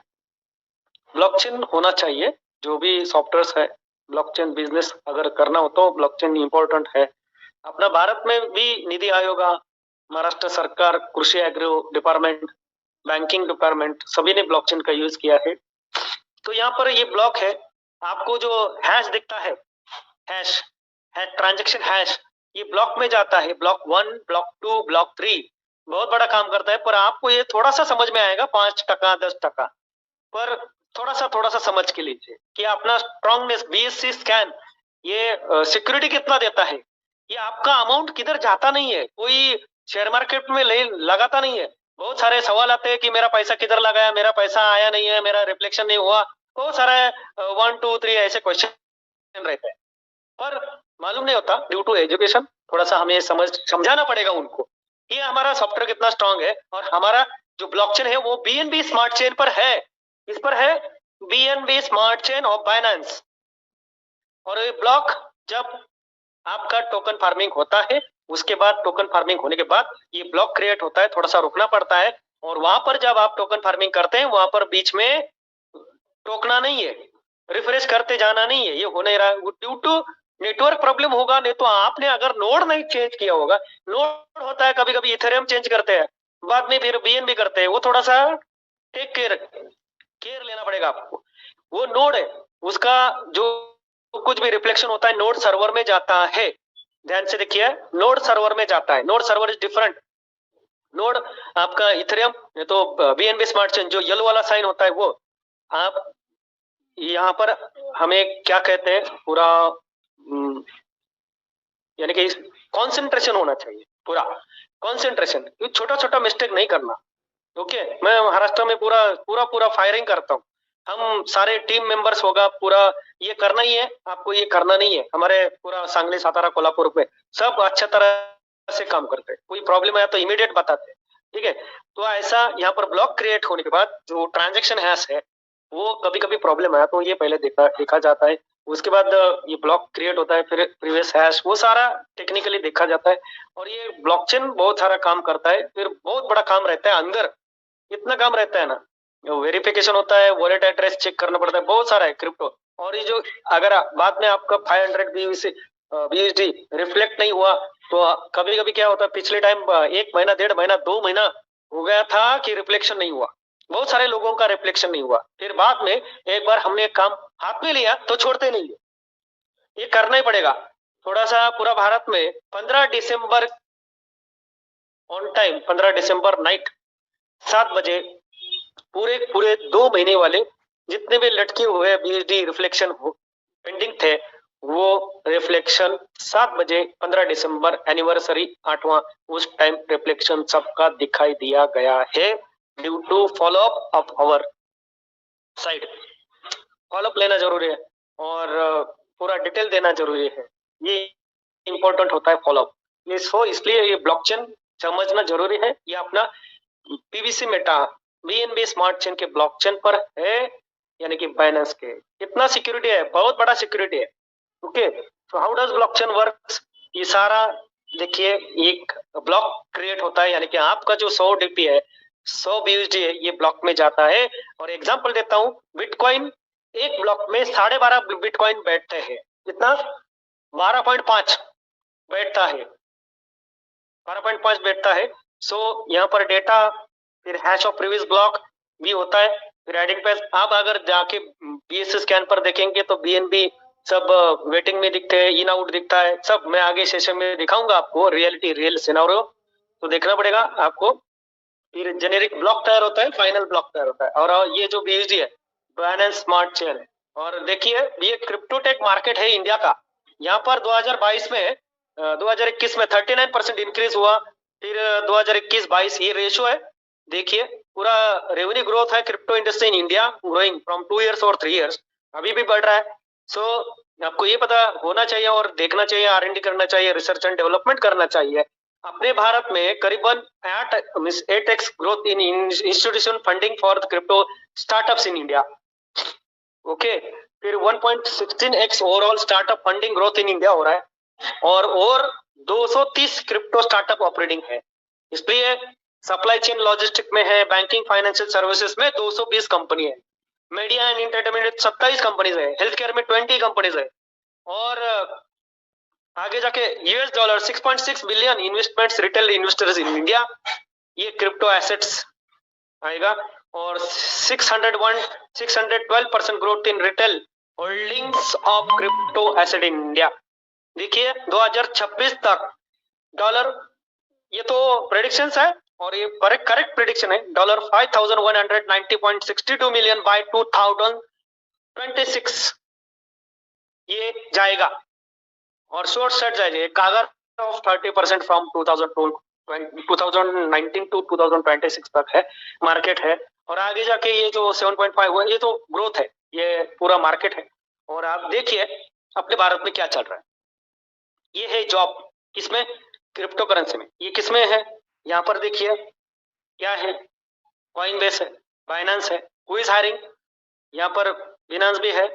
ब्लॉकचेन होना चाहिए। जो भी सॉफ्टवेयर है, ब्लॉकचेन बिजनेस अगर करना हो तो ब्लॉकचेन इंपॉर्टेंट है। अपना भारत में भी नीति आयोग, महाराष्ट्र सरकार, कृषि एग्रो डिपार्टमेंट, बैंकिंग डिपार्टमेंट, सभी ने ब्लॉकचेन का यूज किया है। तो यहाँ पर ये ब्लॉक है, आपको जो हैश दिखता है, हैश ट्रांजैक्शन हैश, ये ब्लॉक में जाता है। ब्लॉक 1, ब्लॉक 2, ब्लॉक 3 बहुत बड़ा काम करता है। पर आपको ये थोड़ा सा समझ में आएगा, 5%, 10%, पर थोड़ा सा समझ के लीजिए कि अपना स्ट्रॉन्गनेस, बीएससी स्कैन, ये सिक्योरिटी कितना देता है। ये आपका अमाउंट किधर जाता नहीं है, कोई शेयर मार्केट में लगाता नहीं है। बहुत सारे सवाल आते हैं कि मेरा पैसा किधर लगाया, मेरा पैसा आया नहीं है, मेरा रिफ्लेक्शन नहीं हुआ, बहुत सारे 1, 2, 3 ऐसे क्वेश्चन रहते हैं। पर मालूम नहीं होता, ड्यू टू एजुकेशन थोड़ा सा हमें समझाना पड़ेगा उनको कि हमारा सॉफ्टवेयर कितना स्ट्रांग है। और हमारा जो ब्लॉकचेन है वो बीएनबी स्मार्ट चेन पर है। इस पर है BNB smart chain of Binance. और ये ब्लॉक जब आपका टोकन फार्मिंग होता है, उसके बाद टोकन फार्मिंग होने के बाद ये ब्लॉक क्रिएट होता है, थोड़ा सा रुकना पड़ता है। और वहां पर जब आप टोकन फार्मिंग करते हैं, वहां पर बीच में टोकना नहीं है, रिफ्रेश करते जाना नहीं है, ये हो नहीं रहा। ड्यू टू नेटवर्क प्रॉब्लम होगा। नहीं तो आपने अगर नोड नहीं चेंज किया होगा, नोड होता है कभी कभी इथेरियम चेंज करते हैं, बाद में फिर बीएनबी करते हैं, वो थोड़ा सा टेक केयर लेना पड़ेगा आपको। वो नोड है, उसका जो कुछ भी रिफ्लेक्शन होता है नोड सर्वर में जाता है। ध्यान से देखिए, नोड सर्वर में जाता है। Node server is different. Node आपका इथेरियम, नहीं तो बीएनबी स्मार्ट चेन जो येलो वाला साइन होता है वो। आप यहाँ पर हमें क्या कहते हैं, पूरा यानी कि कंसंट्रेशन होना चाहिए, पूरा कंसंट्रेशन, छोटा छोटा मिस्टेक नहीं करना। ओके, मैं महाराष्ट्र में पूरा पूरा पूरा फायरिंग करता हूँ। हम सारे टीम मेंबर्स होगा, पूरा ये करना ही है, आपको ये करना नहीं है। हमारे पूरा सांगली, सातारा, कोल्हापुर में सब अच्छा तरह से काम करते हैं। कोई प्रॉब्लम आया तो इमीडिएट बताते हैं। ठीक है, तो ऐसा यहाँ पर ब्लॉक क्रिएट होने के बाद जो ट्रांजेक्शन हैश है, वो कभी कभी प्रॉब्लम आया तो ये पहले देखा जाता है। उसके बाद ये ब्लॉक क्रिएट होता है, फिर प्रीवियस हैश, वो सारा टेक्निकली देखा जाता है। और ये ब्लॉकचेन बहुत सारा काम करता है। फिर बहुत बड़ा काम रहता है अंदर, इतना काम रहता है ना, वेरिफिकेशन होता है, वॉलेट एड्रेस चेक करना पड़ता है, बहुत सारा है क्रिप्टो। और ये जो अगर बाद में आपका 500 BUSD रिफ्लेक्ट नहीं हुआ तो कभी कभी क्या होता है, पिछले टाइम 1 महीना, 1.5 महीना, 2 महीना हो गया था कि रिफ्लेक्शन नहीं हुआ। बहुत सारे लोगों का रिफ्लेक्शन नहीं हुआ। फिर बाद में एक बार हमने काम हाथ में लिया तो छोड़ते नहीं है, ये करना ही पड़ेगा। थोड़ा सा पूरा भारत में 15 दिसंबर ऑन टाइम, 15 दिसंबर नाइट 7 बजे पूरे 2 महीने वाले जितने भी लटके हुए बीएसडी रिफ्लेक्शन पेंडिंग थे, वो रिफ्लेक्शन 7 बजे 15 दिसंबर एनिवर्सरी 8वां, उस टाइम रिफ्लेक्शन सबका दिखाई दिया गया है। Due to follow up of our side, follow up लेना जरूरी है और पूरा डिटेल देना जरूरी है। ये इंपॉर्टेंट होता है फॉलो अप। इसलिए ये ब्लॉकचेन समझना जरूरी है। ये अपना PVC Meta BNB smart chain के ब्लॉकचेन पर है, यानी कि बाइनेंस के। कितना सिक्योरिटी है, बहुत बड़ा सिक्योरिटी है। Okay, so how does blockchain works, ये सारा देखिए। एक ब्लॉक क्रिएट होता है, यानी कि आपका जो 100 डीपी है, 100 BUSD है, ये ब्लॉक में जाता है। और एग्जांपल देता हूं, बिटकॉइन एक ब्लॉक में 12.5 बिटकॉइन बैठते हैं। कितना? 12.5 बैठता है। 12.5 बैठता है। सो यहाँ पर डेटा, फिर हैश ऑफ प्रीवियस ब्लॉक भी होता है, फिर एडिंग पेज। आप अगर जाके बीएससी स्कैन पर देखेंगे तो बीएनबी सब वेटिंग में दिखते हैं, इन आउट दिखता है सब। मैं आगे सेशन में दिखाऊंगा आपको रियलिटी, रियल सिनेरियो, तो देखना पड़ेगा आपको। फिर जेनेरिक ब्लॉक तैयार होता है, फाइनल ब्लॉक तैयार होता है। और ये जो बीएसडी है, बाइनेंस स्मार्ट चेन है। और देखिए ये क्रिप्टोटेक मार्केट है इंडिया का। यहाँ पर 2022 में 2021 में 39% इंक्रीज हुआ। फिर 2021-22 ये रेशियो है। देखिए पूरा रेवेन्यू ग्रोथ है crypto industry in India, growing from 2 years और 3 years, अभी भी बढ़ रहा है। सो आपको ये पता होना चाहिए और देखना चाहिए, R&D करना चाहिए, रिसर्च एंड डेवलपमेंट करना चाहिए। अपने भारत में करीबन 8x growth in institution funding for crypto startups in India. Okay, फिर 1.16x overall startup funding growth in India हो रहा है। और 230 क्रिप्टो स्टार्टअप ऑपरेटिंग है। इसलिए सप्लाई चेन लॉजिस्टिक में है, बैंकिंग फाइनेंशियल सर्विसेज में 220 कंपनी है, मीडिया एंड एंटरटेनमेंट 27 कंपनीज है, हेल्थ केयर में 20 कंपनीज है। और आगे जाके $, 6.6 billion investments retail investors in India, ये क्रिप्टो एसेट्स आएगा। और 612% growth in retail holdings of crypto asset in India. देखिए 2026 तक डॉलर, ये तो प्रेडिक्शंस है और ये करेक्ट प्रेडिक्शन है, $5,190.62 मिलियन बाय 2026 ये जाएगा। और शॉर्ट सेट जाएगा, कागर ऑफ 30% फ्रॉम 2019 टू 2026 तक है, मार्केट है। और आगे जाके ये जो 7.5 हुआ, ये तो ग्रोथ है, ये पूरा मार्केट है। और आप देखिए अपने भारत में क्या चल रहा है। ये है जॉब, किसमें? क्रिप्टो करेंसी में। ये किसमें है? यहाँ पर देखिए क्या है, कॉइनबेस है, बाइनेंस है। Who is hiring? यहाँ पर बिनांस भी है,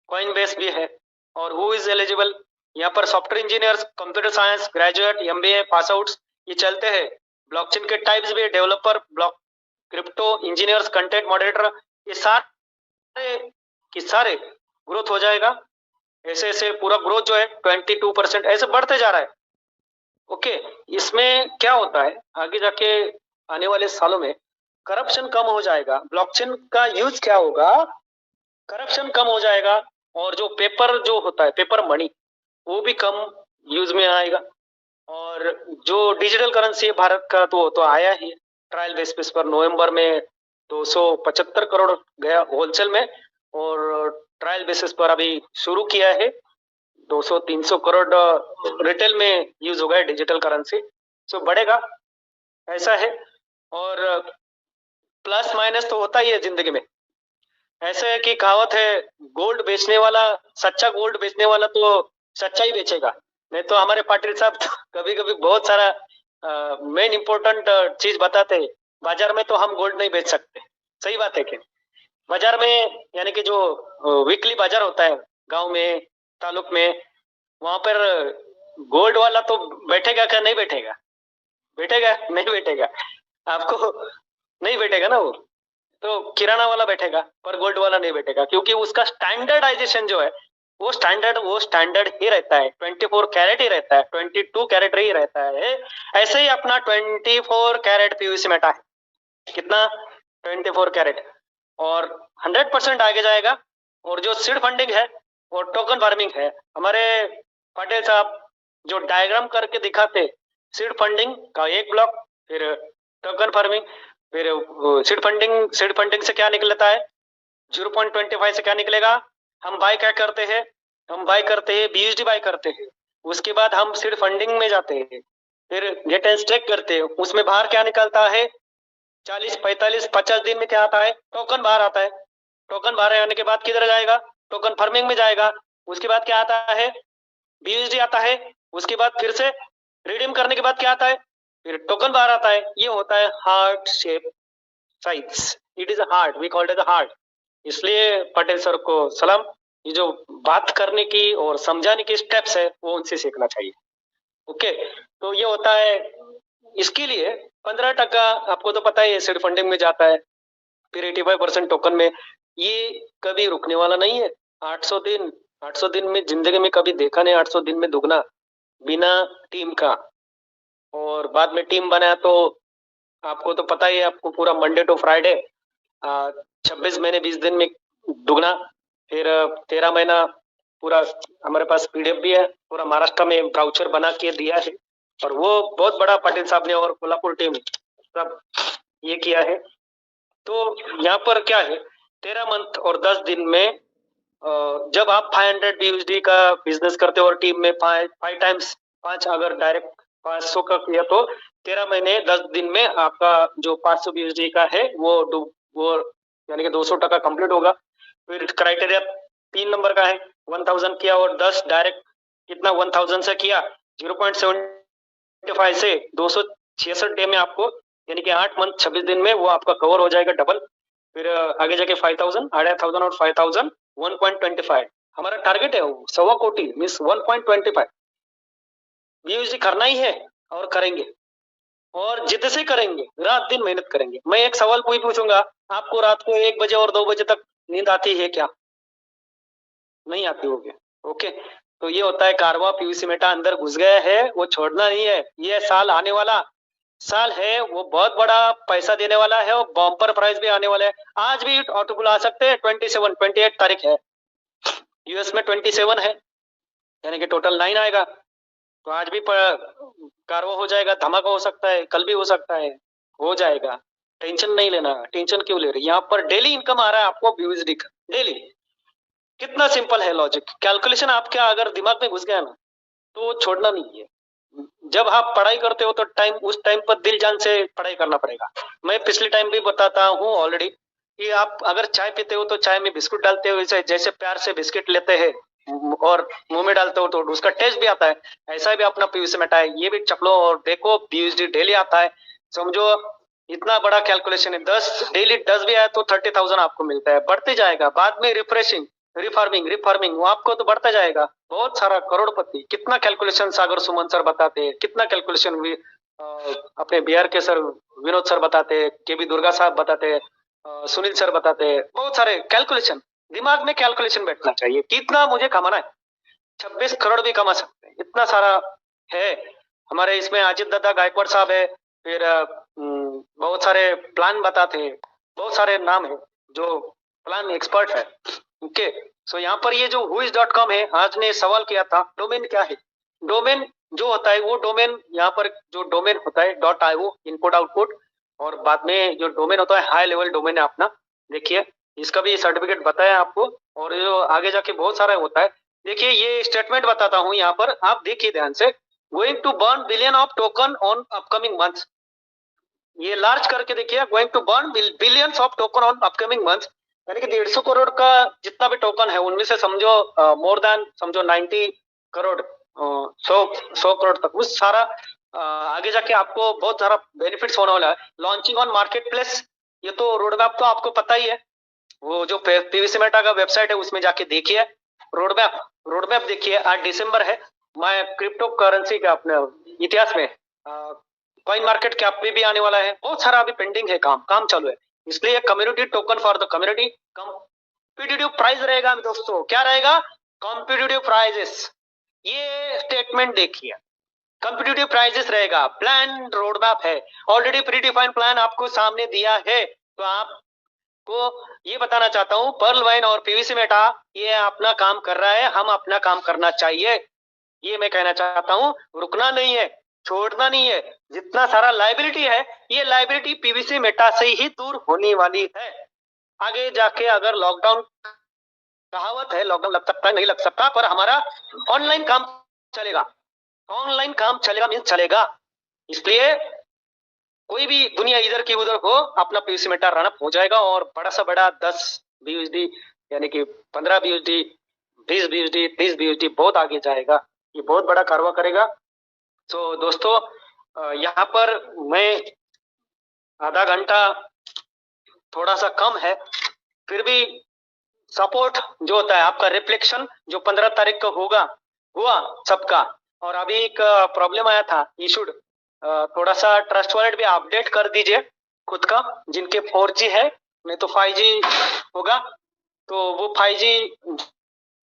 कॉइनबेस भी है। और हु इज एलिजिबल? यहाँ पर software engineers, computer science graduate, MBA pass outs ये चलते हैं। ब्लॉकचेन के टाइप्स भी, developer, block crypto engineers, content moderator, ये सारे ग्रोथ हो जाएगा। ऐसे ऐसे पूरा ग्रोथ जो है 22% ऐसे बढ़ते जा रहा है। ओके, इसमें क्या होता है आगे जाके आने वाले सालों में, करप्शन कम हो जाएगा। ब्लॉकचेन का यूज क्या होगा, करप्शन कम हो जाएगा। और जो पेपर जो होता है, पेपर मनी, वो भी कम यूज में आएगा। और जो डिजिटल करेंसी है भारत का, तो आया ही ट्रायल बेसिस पर। नवंबर में 275 करोड़ गया होलसेल में, और ट्रायल बेसिस पर अभी शुरू किया है 200-300 करोड़ रिटेल में यूज हो गया डिजिटल करेंसी। सो बढ़ेगा, ऐसा है। और प्लस माइनस तो होता ही है जिंदगी में। ऐसे है कि कहावत है, गोल्ड बेचने वाला, सच्चा गोल्ड बेचने वाला तो सच्चा ही बेचेगा। नहीं तो हमारे पाटिल साहब कभी कभी बहुत सारा मेन इंपॉर्टेंट चीज बताते हैं। बाजार में तो हम गोल्ड नहीं बेच सकते, सही बात है कि बाजार में, यानी कि जो वीकली बाजार होता है गांव में, तालुक में, वहां पर गोल्ड वाला तो बैठेगा क्या? नहीं बैठेगा। बैठेगा? नहीं बैठेगा। आपको नहीं बैठेगा ना वो, तो किराना वाला बैठेगा, पर गोल्ड वाला नहीं बैठेगा, क्योंकि उसका स्टैंडर्डाइजेशन जो है वो स्टैंडर्ड ही रहता है, 24 कैरेट ही रहता है, 22 कैरेट ही रहता है। ऐसे ही अपना 24 कैरेट पीवीसी मेटा है, कितना? 24 कैरेट। और 100% आगे जाएगा। और जो सीड फंडिंग है और टोकन फार्मिंग है, हमारे पटेल साहब जो डायग्राम करके दिखाते, सीड फंडिंग का एक ब्लॉक, फिर टोकन फार्मिंग, फिर सीड फंडिंग से क्या निकलता है, 0.25 से क्या निकलेगा, हम बाय क्या करते हैं, हम बाय करते हैं बीएसडी बाय करते हैं। उसके बाद हम सीड फंडिंग में जाते हैं, फिर गेट एंड स्टेक करते हैं। उसमें बाहर क्या निकलता है, 40, 45, 50 दिन में क्या आता है, टोकन बाहर आता है। टोकन बाहर आने के बाद किधर जाएगा, टोकन फार्मिंग में जाएगा। उसके बाद क्या आता है, बीएसडी आता है। उसके बाद फिर से रिडीम करने के बाद क्या आता है, फिर टोकन बाहर आता है। ये होता है heart shape size, it is heart, we called it heart. इसलिए पटेल सर को सलाम, ये जो बात करने की और समझाने की स्टेप्स है वो उनसे सीखना चाहिए। ओके, तो ये होता है। इसके लिए 15% आपको तो पता ही है सीड फंडिंग में जाता है, फिर 85% टोकन में। ये कभी रुकने वाला नहीं है। 800 दिन में जिंदगी में कभी देखा नहीं, 800 दिन में दुगना बिना टीम का। और बाद में टीम बनाया तो आपको तो पता ही है, आपको पूरा मंडे टू फ्राइडे 26 महीने 20 दिन में दुगना, फिर 13 महीना पूरा हमारे पास पीडीएफ भी है, पूरा महाराष्ट्र में ब्राउचर बना के दिया है। और वो बहुत बड़ा पाटिल साहब ने और कोल्हापुर टीम सब ये किया है। तो यहाँ पर क्या है, 13 मंथ और 10 दिन में जब आप 500 BUSD का बिजनेस करते हो और टीम में 5 टाइम्स 5 अगर डायरेक्ट 500 का किया तो 13 महीने 10 दिन में आपका जो 500 BUSD का है वो यानी कि 200 कंप्लीट होगा। फिर क्राइटेरिया 3 नंबर का है, 1000 किया और 10 डायरेक्ट कितना 1000 से किया 0.75 से 266 डे में आपको यानी कि 8 मंथ 26 दिन में वो आपका कवर हो जाएगा डबल। फिर आगे जाके 5000 5,500 और 5000 1.25 हमारा टारगेट है, 1.25 कोटी मीन्स 1.25 BUSD करना ही है और करेंगे और जिद से करेंगे, रात दिन मेहनत करेंगे। मैं एक सवाल कोई पूछूंगा, आपको रात को 1 बजे और 2 बजे तक नींद आती है क्या? नहीं आती होगी। ओके, तो ये होता है कारवा पीयूसी मेटा अंदर घुस गया है, वो छोड़ना नहीं है। ये साल आने वाला साल है, वो बहुत बड़ा पैसा देने वाला है और बम्पर प्राइस भी आने वाला है। आज भी ऑटो बुला सकते हैं, 28 तारीख है, यूएस में 27 है यानी कि टोटल 9 आएगा। तो आज भी कारवा हो जाएगा, धमाका हो सकता है, कल भी हो सकता है, हो जाएगा। टेंशन नहीं लेना। टेंशन क्यों ले रही? यहाँ पर डेली इनकम आ रहा है आपको BUSD का, डेली। कितना सिंपल है लॉजिक, कैलकुलेशन आपके अगर दिमाग में घुस गया ना तो छोड़ना नहीं है। जब आप पढ़ाई करते हो तो उस टाइम पर दिल जान से पढ़ाई करना पड़ेगा। मैं पिछले टाइम भी बताता हूँ ऑलरेडी कि आप अगर चाय पीते हो तो चाय में बिस्कुट डालते हो, जैसे प्यार से बिस्किट लेते हैं और मुंह में डालते हो तो उसका टेस्ट भी आता है, ऐसा भी अपना पीयूसी मेटा है। ये भी चपलो और देखो, BUSD डेली आता है। समझो इतना बड़ा कैलकुलेशन है। 10 डेली 10 भी आया तो 30,000 आपको मिलता है, बढ़ते जाएगा। बाद में रिफ्रेशिंग रिफार्मिंग वो आपको तो बढ़ता जाएगा। बहुत सारा करोड़पति, कितना कैलकुलेशन सागर सुमन सर बताते हैं, कितना कैलकुलेशन भी अपने बिहार के सर विनोद सर बताते हैं, केबी दुर्गा साहब बताते हैं, सुनील सर बताते हैं। बहुत सारे कैलकुलेशन, दिमाग में कैलकुलेशन बैठना चाहिए। कितना मुझे कमाना है, 26 करोड़ भी कमा सकते हैं, इतना सारा है। हमारे इसमें अजित दादा गायकवाड़ साहब है, फिर बहुत सारे प्लान बताते हैं, बहुत सारे नाम है जो प्लान एक्सपर्ट है। ओके, सो यहाँ पर ये जो whois.com है, आज ने सवाल किया था डोमेन क्या है। डोमेन जो होता है वो डोमेन, यहाँ पर जो डोमेन होता है .io इनपुट आउटपुट, और बाद में जो डोमेन होता है हाई लेवल डोमेन है अपना। देखिए इसका भी सर्टिफिकेट बताया आपको, और जो आगे जाके बहुत सारा होता है। देखिए ये स्टेटमेंट बताता हूँ यहाँ पर, आप देखिए ध्यान से। Going to burn billion of token on upcoming months, ये लार्ज करके देखिए, going to burn billions of token on upcoming months, यानी कि 150 करोड़ का जितना भी टोकन है उनमें से समझो मोर देन समझो 90 करोड़ 100 करोड़ तक उस सारा आगे जाके आपको बहुत सारा बेनिफिट्स होने वाला है। लॉन्चिंग ऑन मार्केट प्लेस, ये तो रोड मैप तो आपको पता ही है, वो जो पीवीसी मेटा का वेबसाइट है उसमें जाके देखिए रोड मैप देखिए। आज दिसंबर है, मैं क्रिप्टो करेंसी का अपने इतिहास में कॉइन मार्केट कैप भी आने वाला है। बहुत सारा अभी पेंडिंग है, काम चालू है। इसलिए community token for the community, competitive price रहेगा दोस्तों। क्या रहेगा? Competitive prices. ये स्टेटमेंट देखिए, कॉम्पिटिटिव प्राइजेस रहेगा। प्लान रोड मैप है, ऑलरेडी प्री डिफाइंड प्लान आपको सामने दिया है। तो आपको ये बताना चाहता हूँ, पर्ल वाइन और पीवीसी मेटा ये अपना काम कर रहा है, हम अपना काम करना चाहिए। ये मैं कहना चाहता हूँ, रुकना नहीं है, छोड़ना नहीं है। जितना सारा लाइबिलिटी है, ये लाइबिलिटी पीवीसी मेटा से ही दूर होने वाली है। आगे जाके अगर लॉकडाउन, कहावत है लॉकडाउन लग सकता है नहीं लग सकता, पर हमारा ऑनलाइन काम चलेगा। ऑनलाइन काम चलेगा मीन्स चलेगा। इसलिए कोई भी दुनिया इधर की उधर हो, अपना पीवीसी मेटा रनअप हो जाएगा और बड़ा सा बड़ा 10 BUSD यानी कि 15 BUSD 20 BUSD 30 BUSD बहुत आगे जाएगा। ये बहुत बड़ा कारवा करेगा। तो दोस्तों यहाँ पर मैं आधा घंटा थोड़ा सा कम है, फिर भी सपोर्ट जो होता है आपका रिफ्लेक्शन जो 15 तारीख को हुआ सबका। और अभी एक प्रॉब्लम आया था, इशूड थोड़ा सा ट्रस्ट वॉलेट भी अपडेट कर दीजिए खुद का, जिनके 4G है, नहीं तो 5G होगा। तो वो 5G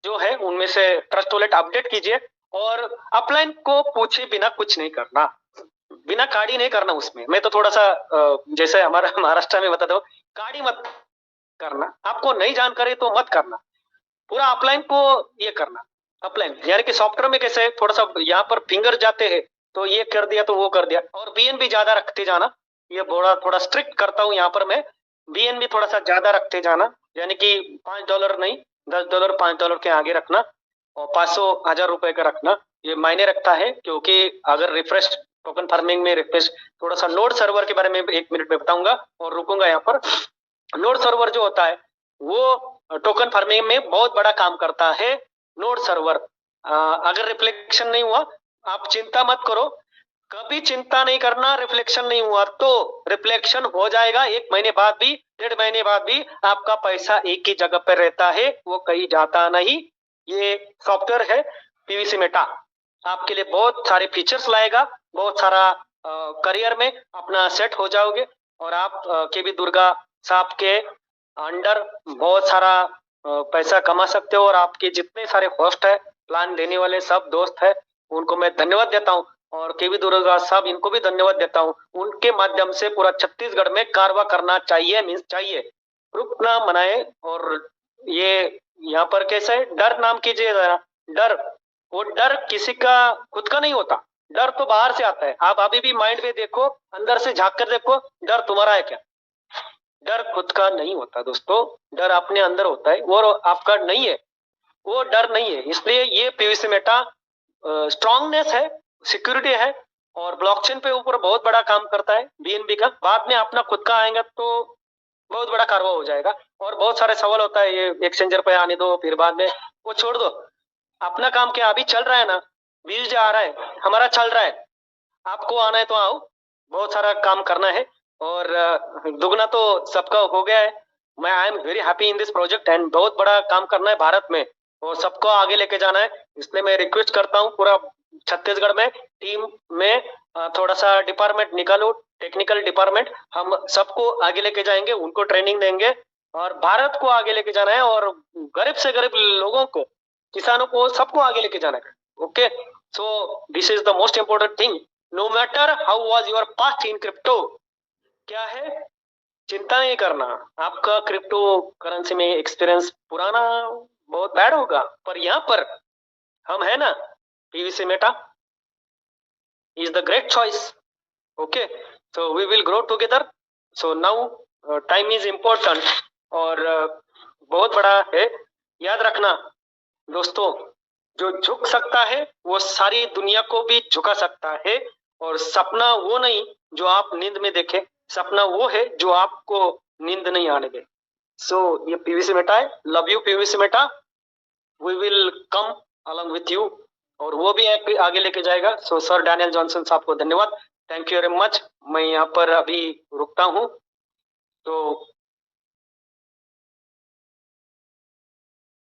जो है उनमें से ट्रस्ट वॉलेट अपडेट कीजिए, और अपलाइन को पूछे बिना कुछ नहीं करना। बिना काड़ी नहीं करना उसमें। मैं तो थोड़ा सा जैसे हमारा महाराष्ट्र में बताता हूँ, काड़ी मत करना, आपको नहीं जानकारी तो मत करना, पूरा अपलाइन को ये करना। अपलाइन यानी कि सॉफ्टवेयर में कैसे थोड़ा सा यहाँ पर फिंगर जाते हैं, तो ये कर दिया तो वो कर दिया। और बीएनबी ज्यादा रखते जाना, ये थोड़ा स्ट्रिक्ट करता हूँ यहाँ पर मैं। बीएनबी थोड़ा सा ज्यादा रखते जाना, यानी कि $5 नहीं, $10 $5 के आगे रखना, और 500 1000 रुपए का रखना। ये मायने रखता है, क्योंकि अगर रिफ्रेश टोकन फार्मिंग में रिफ्रेश, थोड़ा सा नोड सर्वर के बारे में 1 मिनट में बताऊंगा और रुकूंगा यहाँ पर। नोड सर्वर जो होता है वो टोकन फार्मिंग में बहुत बड़ा काम करता है। नोड सर्वर अगर रिफ्लेक्शन नहीं हुआ, आप चिंता मत करो, कभी चिंता नहीं करना। रिफ्लेक्शन नहीं हुआ तो रिफ्लेक्शन हो जाएगा 1 महीने बाद भी, 1.5 महीने बाद भी आपका पैसा एक ही जगह पर रहता है, वो कहीं जाता नहीं। ये सॉफ्टवेयर है पीवीसी मेटा, आपके लिए बहुत सारे फीचर्स लाएगा, बहुत सारा करियर में अपना सेट हो जाओगे, और आप के भी दुर्गा साहब के अंडर बहुत सारा पैसा कमा सकते हो। और आपके जितने सारे होस्ट है, प्लान देने वाले सब दोस्त है, उनको मैं धन्यवाद देता हूँ। और केवी दुर्गा साहब, इनको भी धन्यवाद देता हूँ। उनके माध्यम से पूरा छत्तीसगढ़ में कारवा करना चाहिए, मीन्स चाहिए, रुकना मनाए। और ये यहाँ पर कैसा है, डर नाम कीजिए जरा। डर, वो डर किसी का खुद का नहीं होता, डर तो बाहर से आता है। आप अभी भी माइंड में देखो, अंदर से झांक कर देखो, डर तुम्हारा है क्या? डर खुद का नहीं होता दोस्तों, डर अपने अंदर होता है, वो आपका नहीं है, वो डर नहीं है। इसलिए ये पीवीसी मेटा स्ट्रांगनेस है, सिक्योरिटी है, और ब्लॉकचेन पे ऊपर बहुत बड़ा काम करता है बीएनबी का। बाद में अपना खुद का आएगा तो बहुत बड़ा कारवा हो जाएगा। और बहुत सारे सवाल होता है, ये एक्सचेंजर पे आने दो, फिर बाद में वो छोड़ दो। अपना काम क्या अभी चल रहा है ना, व्यूज आ रहा है, हमारा चल रहा है, आपको आना है तो आओ, बहुत सारा काम करना है। और दुगना तो सबका हो गया है। मैं I am very happy in this project, and बहुत बड़ा काम करना है भारत में, और सबको आगे लेके जाना है। इसलिए मैं रिक्वेस्ट करता हूँ पूरा छत्तीसगढ़ में टीम में थोड़ा सा डिपार्टमेंट निकालो, टेक्निकल डिपार्टमेंट, हम सबको आगे लेके जाएंगे, उनको ट्रेनिंग देंगे, और भारत को आगे लेके जाना है, और गरीब से गरीब लोगों को, किसानों को, सबको आगे लेके जाना है। Okay, so this is the most important thing. No matter how was your past in crypto, क्या है, चिंता नहीं करना। आपका क्रिप्टो करेंसी में एक्सपीरियंस पुराना बहुत बैड होगा, पर यहाँ पर हम है ना, PVC Meta is the great choice. Okay, so we will grow together. So now time is important, और बहुत बड़ा है। याद रखना दोस्तों, जो झुक सकता है वो सारी दुनिया को भी झुका सकता है। और सपना वो नहीं जो आप नींद में देखे, सपना वो है जो आपको नींद नहीं आने दे। सो ये पीवीसी मेटा है, love you PVC meta, we will come along with you, और वो भी आगे लेके जाएगा। सो सर डैनियल जॉनसन साहब को धन्यवाद, थैंक यू वेरी मच। मैं यहाँ पर अभी रुकता हूँ, तो